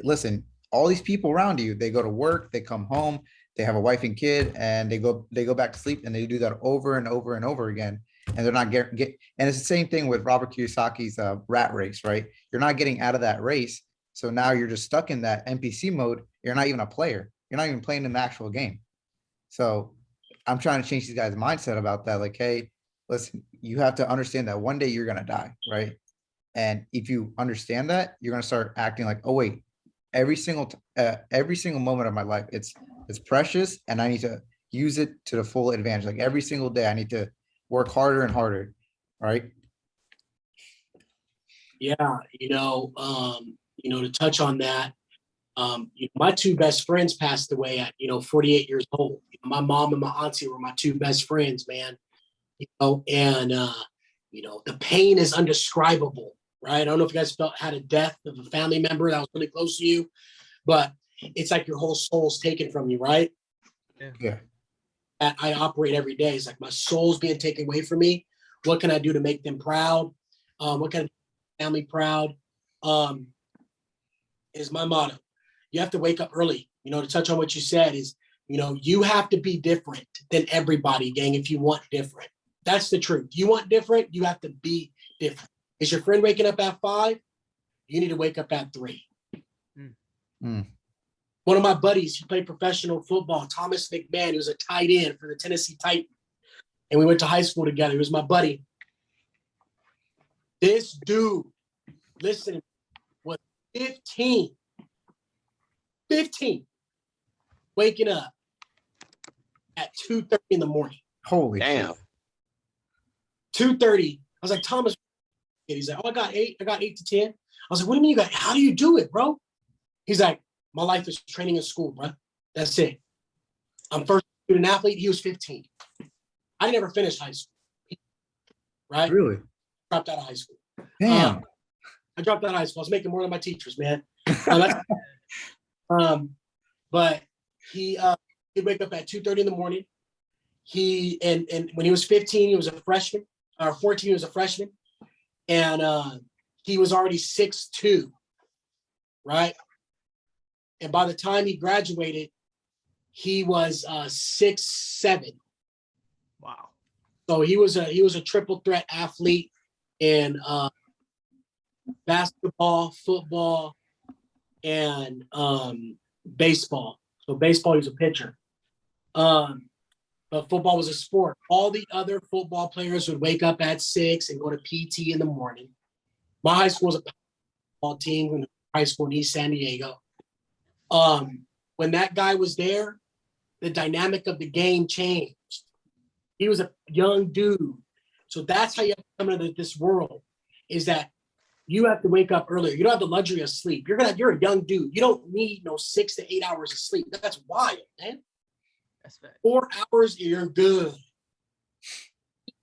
listen, all these people around you, they go to work, they come home, they have a wife and kid, and they go back to sleep, and they do that over and over and over again. And they're not and it's the same thing with Robert Kiyosaki's rat race, right? You're not getting out of that race. So now you're just stuck in that NPC mode. You're not even a player. You're not even playing in the actual game. So I'm trying to change these guys' mindset about that. Like, hey, listen, you have to understand that one day you're going to die, right? And if you understand that, you're going to start acting like, oh, wait, every single moment of my life, it's precious, and I need to use it to the full advantage. Like every single day, I need to work harder and harder, right? Yeah, to touch on that, my 2 best friends passed away at 48 years old. My mom and my auntie were my 2 best friends, man. And the pain is undescribable, right? I don't know if you guys had a death of a family member that was really close to you, but it's like your whole soul's taken from you, right? Yeah. I operate every day. It's like my soul's being taken away from me. What can I do to make them proud? What can I do to make my family proud? Is my motto. You have to wake up early. To touch on what you said is, you have to be different than everybody, gang, if you want different. That's the truth. You want different, you have to be different. Is your friend waking up at 5? You need to wake up at 3. One of my buddies, he played professional football, Thomas McMahon. He was a tight end for the Tennessee Titans. And we went to high school together. He was my buddy. This dude, listen, was 15, waking up at 2:30 in the morning. Holy Damn. shit. 2:30. I was like, Thomas. He's like, oh, I got 8 to 10. I was like, what do you mean you got? How do you do it, bro? He's like, my life is training in school, bro. That's it. I'm first student athlete. He was 15. I never finished high school. Right? Really? Dropped out of high school. Damn. I dropped out of high school. I was making more than my teachers, man. But he'd wake up at 2:30 in the morning. And when he was 15, he was a freshman, or 14, he was a freshman. And he was already 6'2", right? And by the time he graduated, he was 6'7". Wow. So he was a triple threat athlete in basketball, football, and baseball. So baseball, he was a pitcher. But football was a sport. All the other football players would wake up at 6 and go to PT in the morning. My high school was a football team in high school in East San Diego. When that guy was there, the dynamic of the game changed. He was a young dude. So that's how you have to come into this world, is that you have to wake up earlier. You don't have the luxury of sleep. You're a young dude. You don't need 6 to 8 hours of sleep. That's wild, man. That's fact. 4 hours, you're good.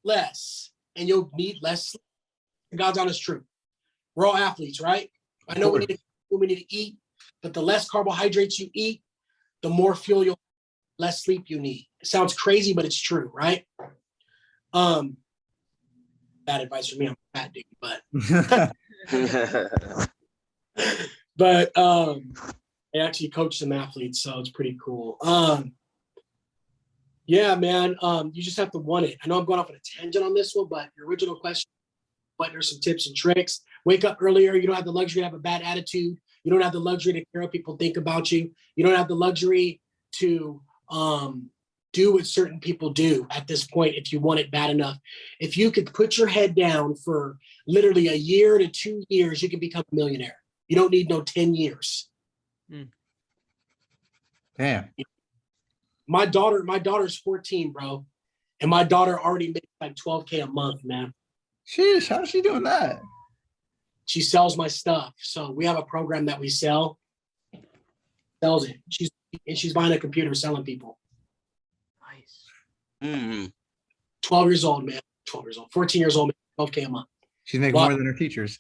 Less, and you'll need less sleep. God's honest truth. We're all athletes, right? I know we need to eat, but the less carbohydrates you eat, the more fuel less sleep you need. It sounds crazy, but it's true, right? Bad advice for me. I'm a fat dude, but I actually coach some athletes, so it's pretty cool. Yeah, man. You just have to want it. I know I'm going off on a tangent on this one, but your original question, but there's some tips and tricks. Wake up earlier. You don't have the luxury to have a bad attitude. You don't have the luxury to care what people think about you. You don't have the luxury to do what certain people do at this point if you want it bad enough. If you could put your head down for literally a year to 2 years, you can become a millionaire. You don't need no 10 years. Damn. My daughter's 14, bro. And my daughter already makes like $12K a month, man. Sheesh, how's she doing that? She sells my stuff. So we have a program that we sell. Sells it. She's buying a computer, selling people. Nice. 12 years old, man. 12 years old. 14 years old, 12K a month. She's making more than her teachers.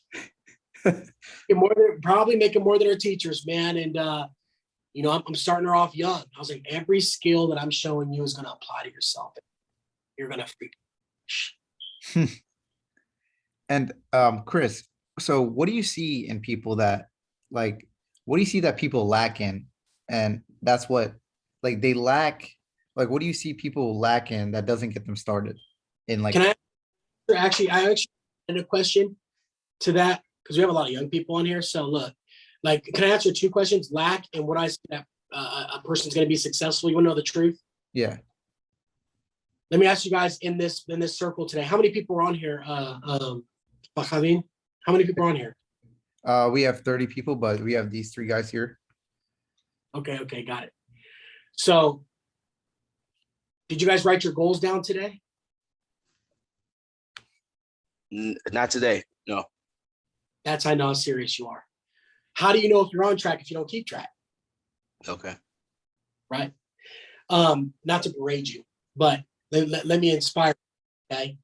Probably making more than her teachers, man. And I'm starting her off young. I was like, every skill that I'm showing you is going to apply to yourself. You're going to freak. And Chris, so what do you see in people that what do you see that people lack in? And that's what they lack. What do you see people lack in that doesn't get them started in Can I actually had a question to that, because we have a lot of young people on here. So look, can I answer 2 questions? Lack and what I see that a person's going to be successful. You want to know the truth? Yeah. Let me ask you guys in this circle today. How many people are on here? How many people are on here? We have 30 people, but we have these 3 guys here. Okay, got it. So, did you guys write your goals down today? Not today. No. That's how I know how serious you are. How do you know if you're on track if you don't keep track? Okay. Right? Not to berate you, but let me inspire you, okay?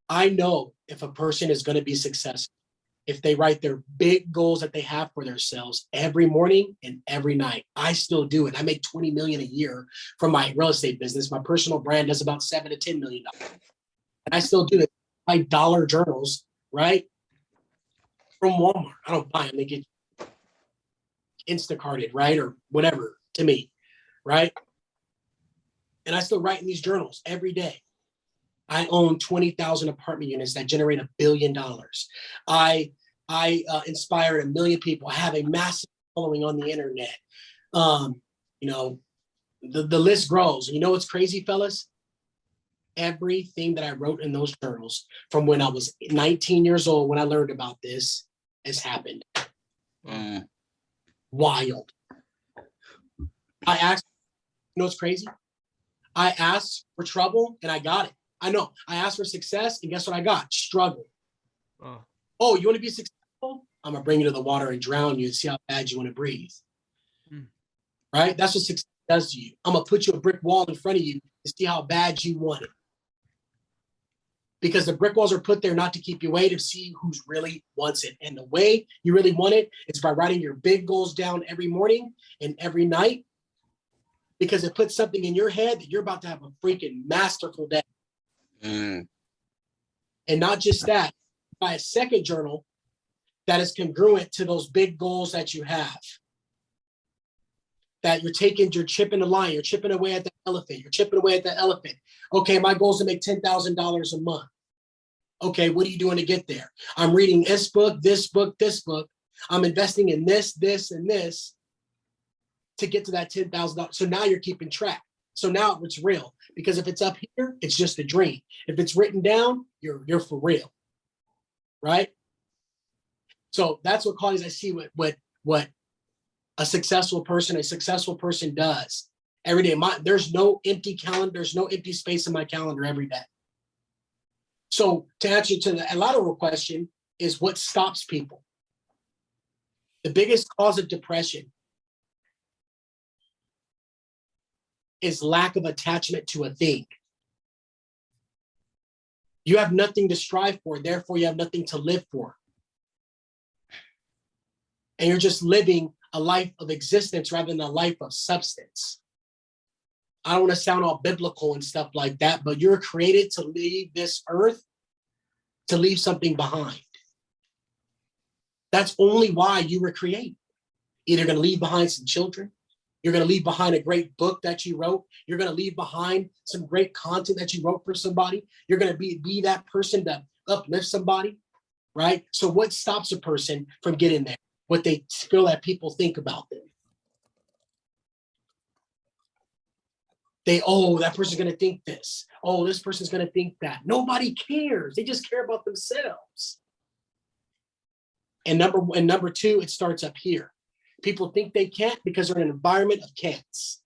I know if a person is going to be successful if they write their big goals that they have for themselves every morning and every night. I still do it. I make $20 million a year from my real estate business. My personal brand does about $7 to $10 million. And I still do it. I buy dollar journals, right? From Walmart. I don't buy them. They get Instacarted, right? Or whatever to me, right? And I still write in these journals every day. I own 20,000 apartment units that generate $1 billion. I inspired 1 million people. I have a massive following on the internet. The list grows. You know what's crazy, fellas? Everything that I wrote in those journals from when I was 19 years old, when I learned about this, has happened. Wild. I asked, you know what's crazy? I asked for trouble and I got it. I know. I asked for success and guess what I got? Struggle. Oh, you want to be successful? I'm going to bring you to the water and drown you and see how bad you want to breathe. Right? That's what success does to you. I'm gonna put you a brick wall in front of you to see how bad you want it. Because the brick walls are put there not to keep you away, to see who's really wants it. And the way you really want it is by writing your big goals down every morning and every night, because it puts something in your head that you're about to have a freaking masterful day. Mm. And not just that, by a second journal that is congruent to those big goals that you have. That you're chipping the line, you're chipping away at the elephant, you're chipping away at the elephant. Okay, my goal is to make $10,000 a month. Okay, what are you doing to get there? I'm reading this book, this book, this book. I'm investing in this, this, and this to get to that $10,000. So now you're keeping track. So now it's real, because if it's up here, it's just a dream. If it's written down, you're for real, right? So that's what qualities I see what a successful person does every day. There's no empty calendar, there's no empty space in my calendar every day. So to answer to the lateral question is, what stops people? The biggest cause of depression is lack of attachment to a thing. You have nothing to strive for, therefore you have nothing to live for. And you're just living a life of existence rather than a life of substance. I don't want to sound all biblical and stuff like that, but you're created to leave this earth, to leave something behind. That's only why you were created. Either going to leave behind some children, you're going to leave behind a great book that you wrote, you're going to leave behind some great content that you wrote for somebody, you're going to be that person to uplift somebody, right? So what stops a person from getting there? What they feel that people think about them. That person's going to think this. Oh, this person's going to think that. Nobody cares. They just care about themselves. And number two, it starts up here. People think they can't because they're in an environment of can'ts.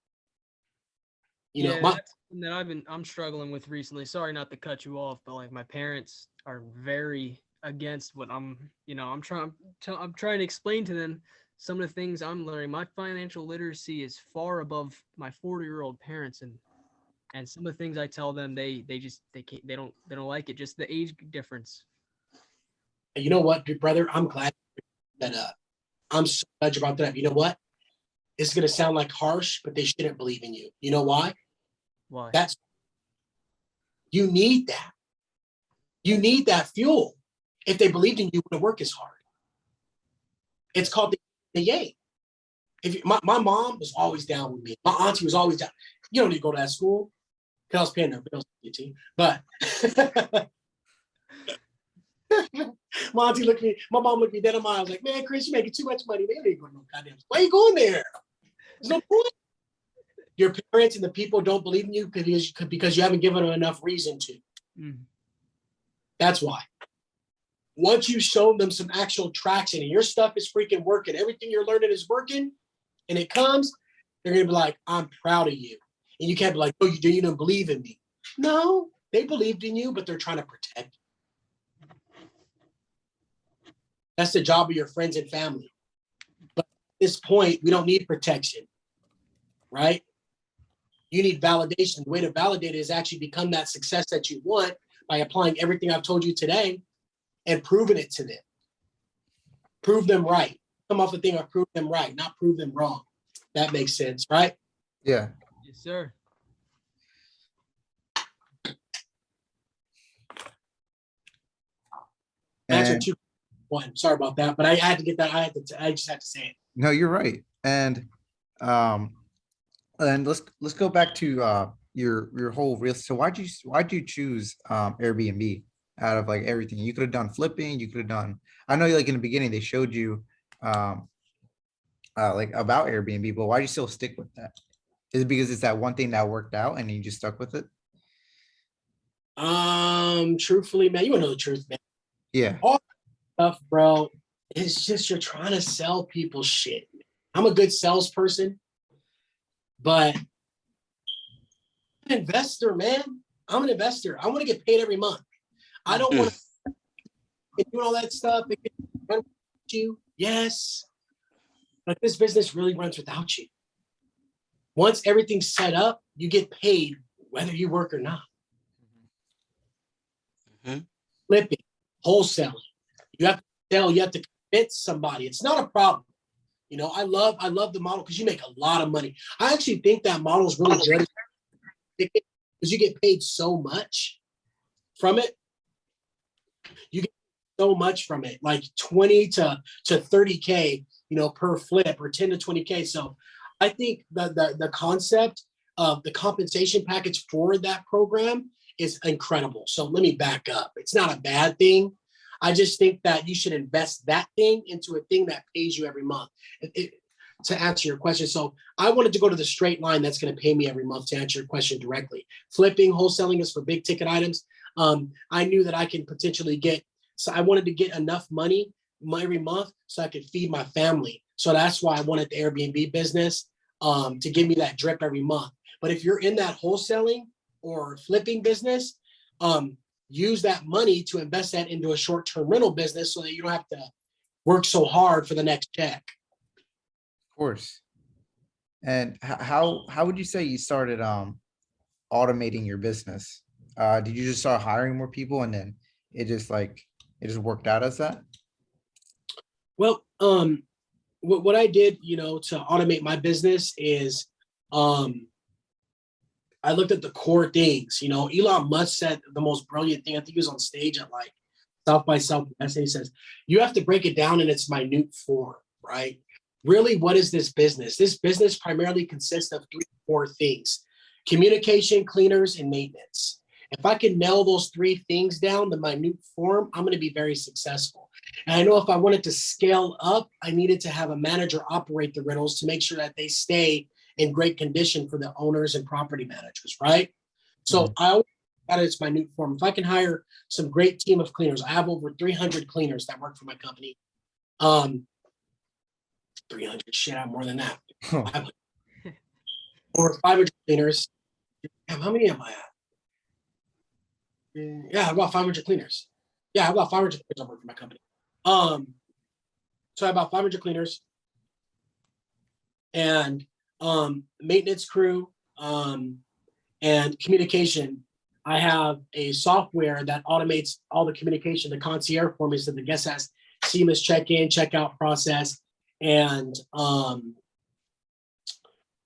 That's something that I'm struggling with recently. Sorry not to cut you off, but like my parents are very against what I'm trying to explain to them some of the things I'm learning. My financial literacy is far above my 40-year-old parents, and some of the things I tell them, they don't like it, just the age difference. You know what, brother? I'm glad that I'm so glad you brought that up. You know what? It's gonna sound like harsh, but they shouldn't believe in you. You know why? Why? You need that. You need that fuel. If they believed in you, wouldn't work as hard. It's called the yay. My mom was always down with me. My auntie was always down. You don't need to go to that school because I was paying their bills, but my mom looked me dead in my eye. I was like, man, Chris, you're making too much money. Man, you ain't going to no goddamn. Why are you going there? There's no point. Your parents and the people don't believe in you because you haven't given them enough reason to. Mm. That's why. Once you show them some actual traction and your stuff is freaking working, everything you're learning is working, and it comes, they're going to be like, I'm proud of you. And you can't be like, oh, you didn't believe in me. No, they believed in you, but they're trying to protect you. That's the job of your friends and family. But at this point, we don't need protection, right? You need validation. The way to validate it is actually become that success that you want by applying everything I've told you today and proving it to them. Prove them right. Come off the thing of prove them right, not prove them wrong. That makes sense, right? Yeah. Yes, sir. Answer 2.1. Sorry about that, but I had to get that. I just had to say it. No, you're right. And let's go back to your whole real. So why'd you choose Airbnb out of like everything? You could have done flipping. You could have done. I know, like in the beginning, they showed you like about Airbnb, but why'd you still stick with that? Is it because it's that one thing that worked out and you just stuck with it? Truthfully, man, you wanna know the truth, man. Yeah. All stuff, bro. It's just you're trying to sell people shit. I'm a good salesperson, but I'm an investor, man. I'm an investor. I want to get paid every month. I don't want to do all that stuff. It can run without you, yes, but this business really runs without you. Once everything's set up, you get paid whether you work or not. Mhm. Flipping, wholesaling. You have to sell, you have to convince somebody. It's not a problem. You know, I love the model because you make a lot of money. I actually think that model is really good because you get paid so much from it. You get so much from it, like 20 to 30K, you know, per flip, or 10 to 20K. So I think the concept of the compensation package for that program is incredible. So let me back up. It's not a bad thing. I just think that you should invest that thing into a thing that pays you every month. To answer your question, so I wanted to go to the straight line that's going to pay me every month. To answer your question directly, flipping, wholesaling is for big ticket items. I knew that I can potentially get, so I wanted to get enough money every month so I could feed my family. So that's why I wanted the Airbnb business to give me that drip every month. But if you're in that wholesaling or flipping business, use that money to invest that into a short-term rental business so that you don't have to work so hard for the next check. Of course. And how would you say you started automating your business? Did you just start hiring more people and then it just worked out as that? Well, what I did, you know, to automate my business is I looked at the core things. You know, Elon Musk said the most brilliant thing. I think he was on stage at like South by Southwest, and he says, you have to break it down in its minute form, right? Really, what is this business? This business primarily consists of 3 core things: communication, cleaners, and maintenance. If I can nail those 3 things down, the minute form, I'm going to be very successful. And I know if I wanted to scale up, I needed to have a manager operate the rentals to make sure that they stay in great condition for the owners and property managers, right? So I always got its minute form. If I can hire some great team of cleaners, I have over 300 cleaners that work for my company. 300, shit, I'm more than that. Over 500 cleaners. Damn, how many am I at? Yeah, about 500 cleaners. Yeah, about 500 cleaners I work for my company. So I have about 500 cleaners and maintenance crew and communication. I have a software that automates all the communication, the concierge for me, so the guest has seamless check-in, check-out process, and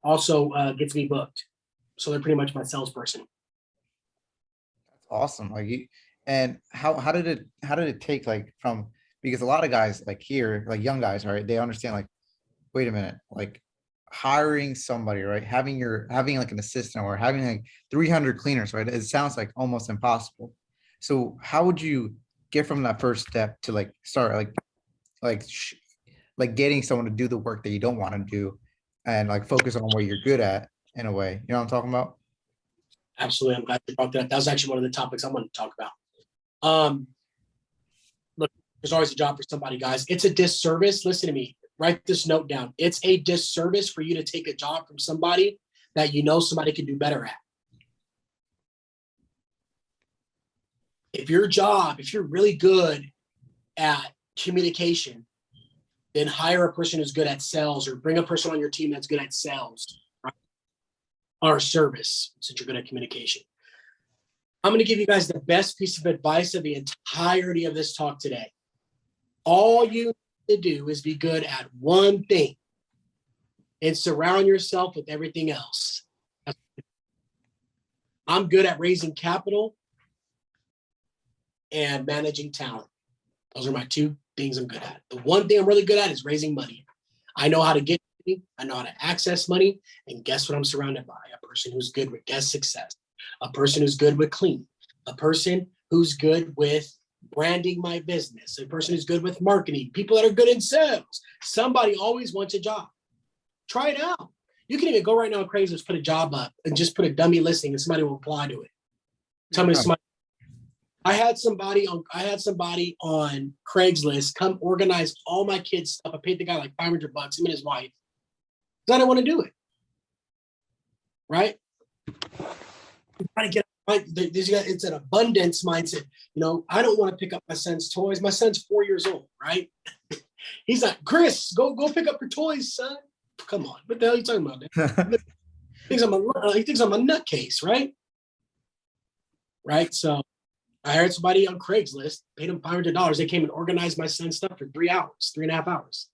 also gets me booked. So they're pretty much my salesperson. That's awesome. And how did it take like from, because a lot of guys like here, like young guys, right? They understand like, wait a minute, like hiring somebody, right? Having like an assistant or having like 300 cleaners, right? It sounds like almost impossible. So how would you get from that first step to like start like getting someone to do the work that you don't want to do and like focus on what you're good at in a way? You know what I'm talking about? Absolutely. I'm glad you brought that up. That was actually one of the topics I wanted to talk about. Look, there's always a job for somebody, guys. It's a disservice. Listen to me. Write this note down. It's a disservice for you to take a job from somebody that you know somebody can do better at. If you're really good at communication, then hire a person who's good at sales, or bring a person on your team that's good at sales, right? Or service, since you're good at communication. I'm going to give you guys the best piece of advice of the entirety of this talk today. All you need to do is be good at one thing and surround yourself with everything else. I'm good at raising capital and managing talent. Those are my 2 things I'm good at. The one thing I'm really good at is raising money. I know how to get money. I know how to access money. And guess what I'm surrounded by? A person who's good with guest success, a person who's good with clean, a person who's good with branding my business, a person who's good with marketing, people that are good in sales. Somebody always wants a job. Try it out. You can even go right now on Craigslist, put a job up and just put a dummy listing and somebody will apply to it. Tell me somebody. I had somebody on Craigslist come organize all my kids' stuff. I paid the guy like $500, him and his wife. Because I didn't want to do it. Right? You gotta get it's an abundance mindset. You know, I don't want to pick up my son's toys. My son's 4 years old, right? He's like, Chris, go pick up your toys, son. Come on. What the hell are you talking about? He thinks I'm a nutcase, right? Right. So I hired somebody on Craigslist, paid him $500. They came and organized my son's stuff for 3 hours, 3.5 hours.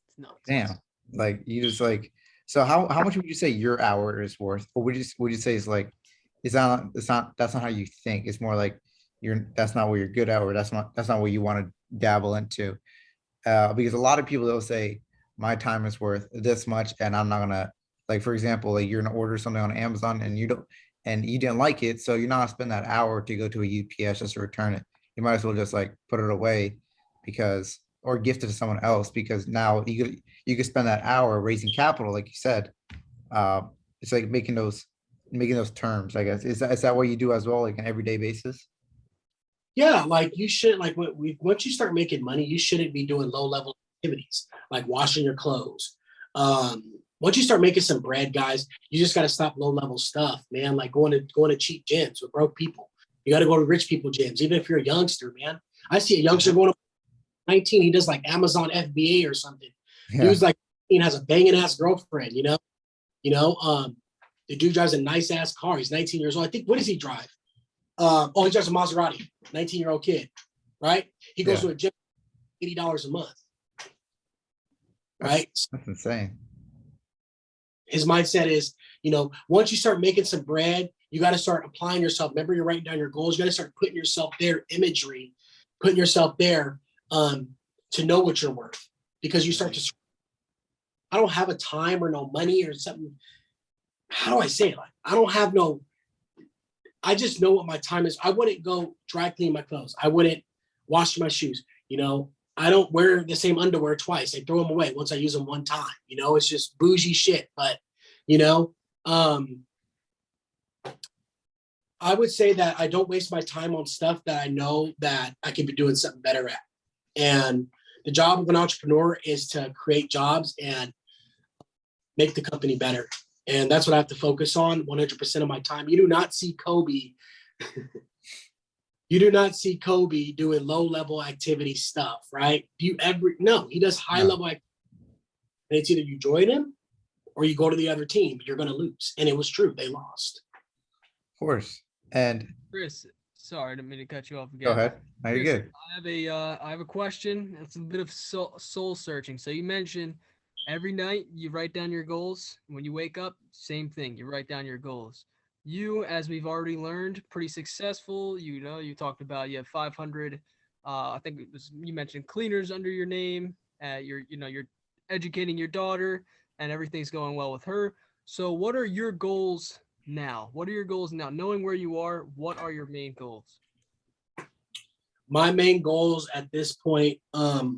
It's nuts. Damn. Like you just like, so how much would you say your hour is worth? Or would you say it's like, that's not how you think. It's more like that's not what you're good at, or that's not what you want to dabble into. Because a lot of people, they'll say my time is worth this much and I'm not gonna, like, for example, like you're gonna order something on Amazon and you didn't like it, so you're not gonna spend that hour to go to a UPS just to return it. You might as well just like put it away or gift it to someone else, because now you could spend that hour raising capital, like you said. It's like making those terms, I guess. Is that what you do as well, like an everyday basis? Yeah, like you should, like once you start making money, you shouldn't be doing low level activities like washing your clothes. Once you start making some bread, guys, you just got to stop low level stuff, man. Like going to cheap gyms with broke people. You got to go to rich people gyms, even if you're a youngster, man. I see a youngster going to 19. He does like Amazon FBA or something. Yeah. Dude's like, he has a banging ass girlfriend, you know. The dude drives a nice ass car. He's 19 years old. I think, what does he drive? He drives a Maserati, 19-year-old kid, right? He goes to a gym, $80 a month, right? That's insane. His mindset is, once you start making some bread, you got to start applying yourself. Remember, you're writing down your goals. You got to start putting yourself there, imagery, putting yourself there to know what you're worth, because you start to, I don't have a time or no money or something. How do I say it? Like, I just know what my time is. I wouldn't go dry clean my clothes. I wouldn't wash my shoes. I don't wear the same underwear twice. I throw them away once I use them one time. It's just bougie shit. But, I would say that I don't waste my time on stuff that I know that I could be doing something better at. And the job of an entrepreneur is to create jobs and make the company better. And that's what I have to focus on 100% of my time. You do not see Kobe. You do not see Kobe doing low-level activity stuff, right? No, he does high-level activity. And it's either you join him or you go to the other team. You're going to lose. And it was true. They lost. Of course. And Chris, sorry, I didn't mean to cut you off again. Go ahead. No, you're Chris, good. I have a question. It's a bit of soul searching. So you mentioned every night you write down your goals. When you wake up, same thing. You write down your goals. You, as we've already learned, pretty successful. You talked about you have 500. I think it was, you mentioned cleaners under your name. You're educating your daughter, and everything's going well with her. So what are your goals now? What are your goals now? Knowing where you are, what are your main goals? My main goals at this point are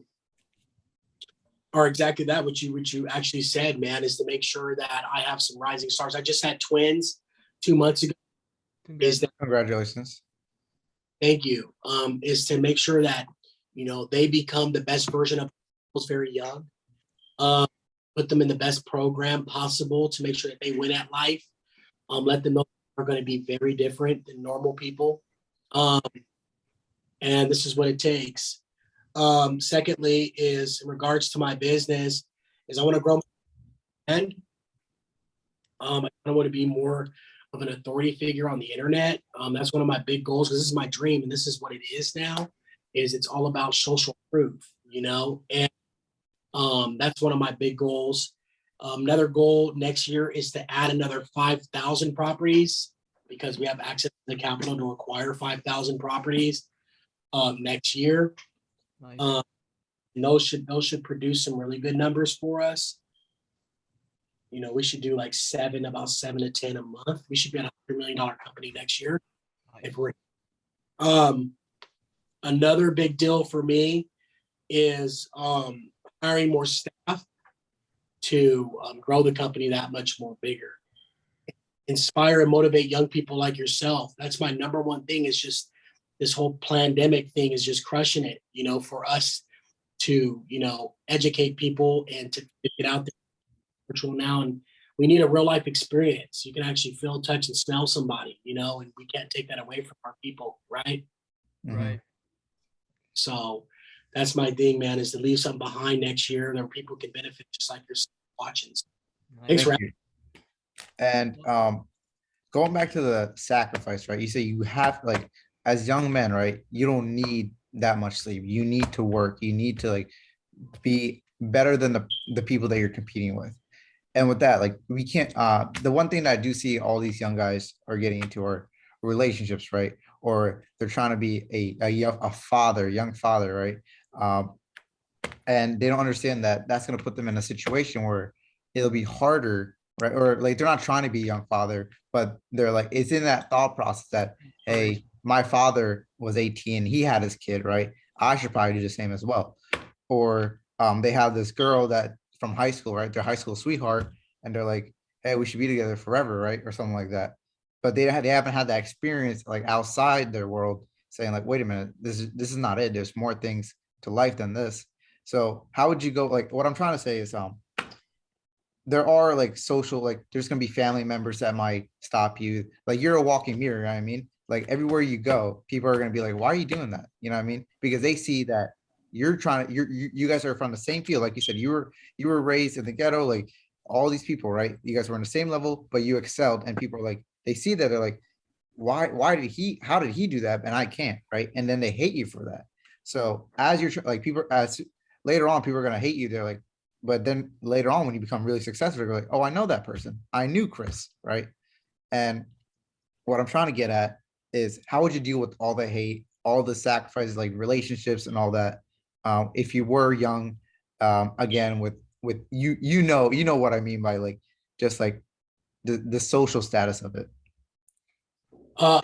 exactly that, what you actually said, man, is to make sure that I have some rising stars. I just had twins 2 months ago. Congratulations. Thank you. Is to make sure that they become the best version of themselves very young. Put them in the best program possible to make sure that they win at life. Let them know they're going to be very different than normal people. And this is what it takes. Secondly, is in regards to my business, is I want to grow my brand. I want to be more of an authority figure on the internet. That's one of my big goals, because this is my dream, and this is what it is now. Is it's all about social proof, and that's one of my big goals. Another goal next year is to add another 5,000 properties, because we have access to the capital to acquire 5,000 properties next year. Nice. And those should produce some really good numbers for us. We should do like about 7 to 10 a month. We should be at $100 million company next year. If we're another big deal for me is hiring more staff to grow the company that much more bigger. Inspire and motivate young people like yourself. That's my number one thing. Is just this whole pandemic thing is just crushing it, for us to, educate people and to get out there virtual now. And we need a real life experience. You can actually feel, touch, and smell somebody, and we can't take that away from our people, right? Right. So that's my thing, man, is to leave something behind next year that people can benefit, just like you're watching. Nice. Thanks for And going back to the sacrifice, right? You say you have like as young men, right? You don't need that much sleep. You need to work. You need to like be better than the people that you're competing with. And with that, like we can't the one thing that I do see all these young guys are getting into are relationships, right? Or they're trying to be a father, young father, right? Um, and they don't understand that that's going to put them in a situation where it'll be harder, right? Or like they're not trying to be a young father, but they're like it's in that thought process that hey, my father was 18, he had his kid, right? I should probably do the same as well. Or they have this girl that from high school, right? Their high school sweetheart, and they're like, hey, we should be together forever, right? Or something like that. But they haven't had that experience like outside their world, saying like, wait a minute, this is not it. There's more things to life than this. So how would you go? Like what I'm trying to say is there are like social, like there's gonna be family members that might stop you. Like you're a walking mirror, you know what I mean? Like everywhere you go, people are gonna be like, why are you doing that? You know what I mean? Because they see that you're trying to you guys are from the same field. Like you said, you were raised in the ghetto, like all these people, right? You guys were on the same level, but you excelled, and people are like, they see that, they're like, why did he how did he do that and I can't, right? And then they hate you for that. So as you're like people as later on, people are gonna hate you. They're like, but then later on, when you become really successful, you're like, oh, I know that person. I knew Chris, right? And what I'm trying to get at is how would you deal with all the hate, all the sacrifices, like relationships and all that, if you were young, again, with you know what I mean by like just like the social status of it.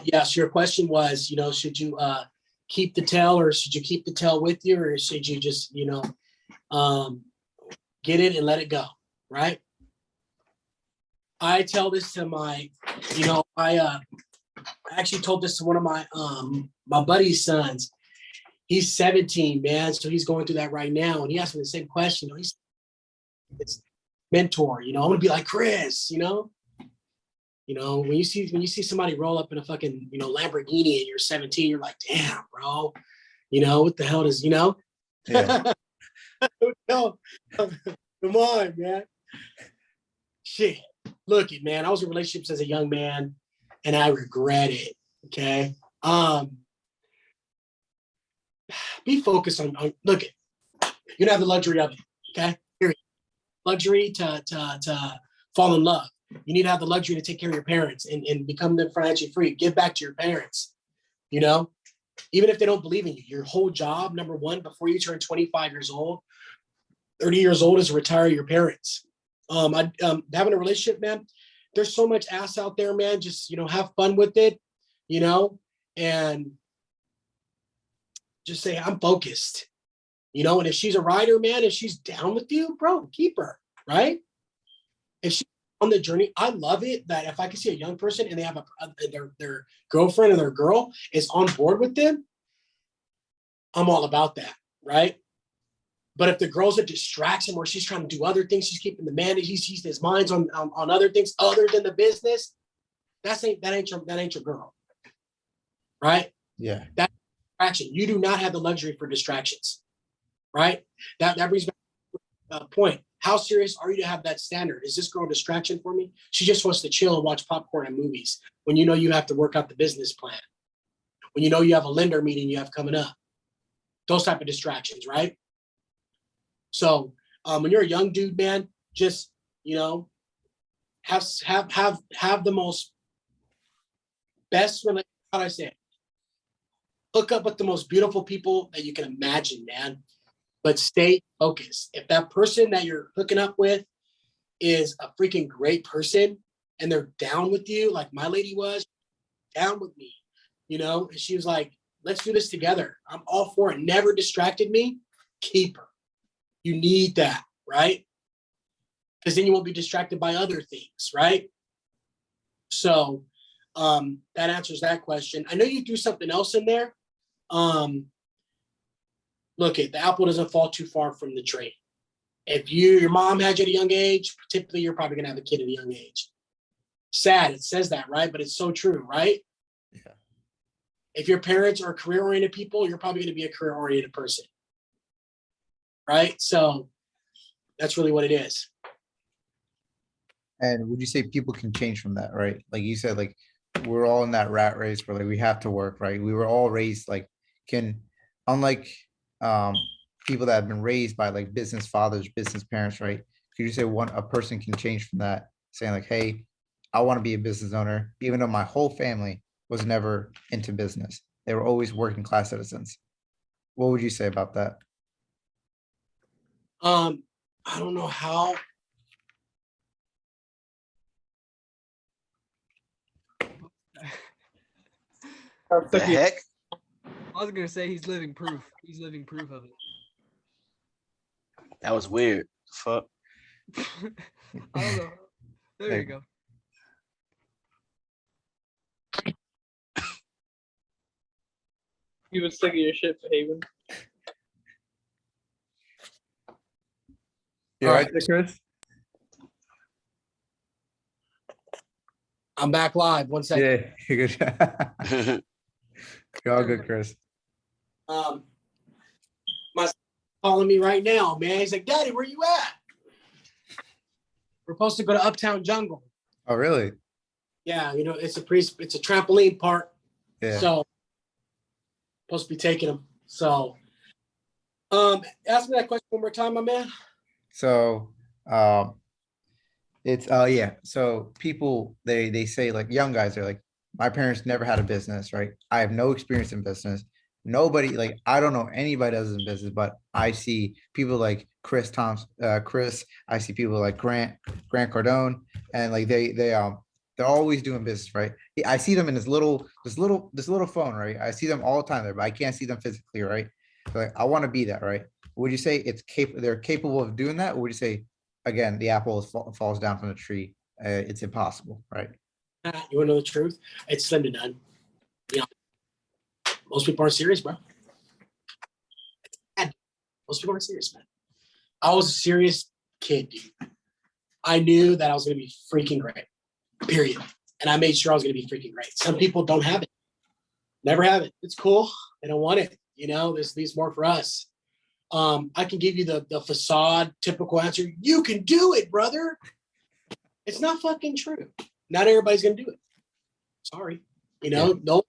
Yes, your question was, should you keep the tail or should you keep the tail with you or should you just, um, get it and let it go, right? I tell this to my, I actually told this to one of my buddy's sons. He's 17, man, so he's going through that right now, and he asked me the same question. He's his mentor, I'm gonna be like Chris, when you see somebody roll up in a fucking Lamborghini and you're 17, you're like, damn, bro, what the hell does Yeah. no, come on, man. Shit. Look it, man. I was in relationships as a young man and I regret it. Okay. Be focused on look it. You don't have the luxury of it. Okay. Period. Luxury to fall in love. You need to have the luxury to take care of your parents and become them financially free. Give back to your parents. Even if they don't believe in you, your whole job, number one, before you turn 25 years old, 30 years old, is to retire your parents. Having a relationship, man, there's so much ass out there, man. Just, have fun with it, and just say, I'm focused, and if she's a rider, man, if she's down with you, bro, keep her, right? If she's on the journey, I love it that if I can see a young person and they have their girlfriend or their girl is on board with them, I'm all about that, right? But if the girl's a distraction where she's trying to do other things, she's keeping the man, he's his mind's on other things other than the business. That ain't your girl, right? Yeah. That distraction. You do not have the luxury for distractions, right? That brings back to the point. How serious are you to have that standard? Is this girl a distraction for me? She just wants to chill and watch popcorn and movies when you have to work out the business plan. When you have a lender meeting you have coming up. Those type of distractions, right? So when you're a young dude, man, just have the most best relation. How do I say it? Hook up with the most beautiful people that you can imagine, man. But stay focused. If that person that you're hooking up with is a freaking great person and they're down with you, like my lady was down with me, and she was like, let's do this together. I'm all for it. Never distracted me. Keep her. You need that, right? Because then you won't be distracted by other things, right? So that answers that question. I know you threw something else in there. Look, the apple doesn't fall too far from the tree. If your mom had you at a young age, typically you're probably gonna have a kid at a young age. Sad, it says that, right? But it's so true, right? Yeah. If your parents are career-oriented people, you're probably gonna be a career-oriented person. Right? So that's really what it is. And would you say people can change from that, right? Like you said, like we're all in that rat race where like we have to work, right? We were all raised like can unlike um people that have been raised by like business fathers, business parents, right? Could you say a person can change from that, saying like, hey, I want to be a business owner, even though my whole family was never into business. They were always working class citizens. What would you say about that? I don't know how. The heck? I was gonna say he's living proof. He's living proof of That was weird. Fuck. it. I don't know. There you go. You was sick of your shit, Haven. You All all right, right. there, Chris? I'm back live. 1 second. Yeah, you're good. You're all good, Chris. My son's calling me right now, man. He's like, Daddy, where you at? We're supposed to go to Uptown Jungle. Oh, really? Yeah, you know, it's a trampoline park. Yeah. So supposed to be taking him. So ask me that question one more time, my man. So, it's yeah. So people they say like young guys are like, my parents never had a business, right? I have no experience in business. Nobody like I don't know anybody that does in business, but I see people like Chris. I see people like Grant Cardone, and like they're always doing business, right? I see them in this little phone, right? I see them all the time there, but I can't see them physically, right? So, like I want to be that, right? Would you say they're capable of doing that, or would you say again the apple falls down from the tree? It's impossible, right? You want to know the truth? It's slim to none. You know, most people aren't serious, bro. Most people aren't serious, man. I was a serious kid, dude. I knew that I was going to be freaking great, period. And I made sure I was going to be freaking great. Some people don't have it. Never have it. It's cool. They don't want it. You know, this leaves more for us. I can give you the facade typical answer. You can do it, brother. It's not fucking true. Not everybody's going to do it. Sorry. You know, no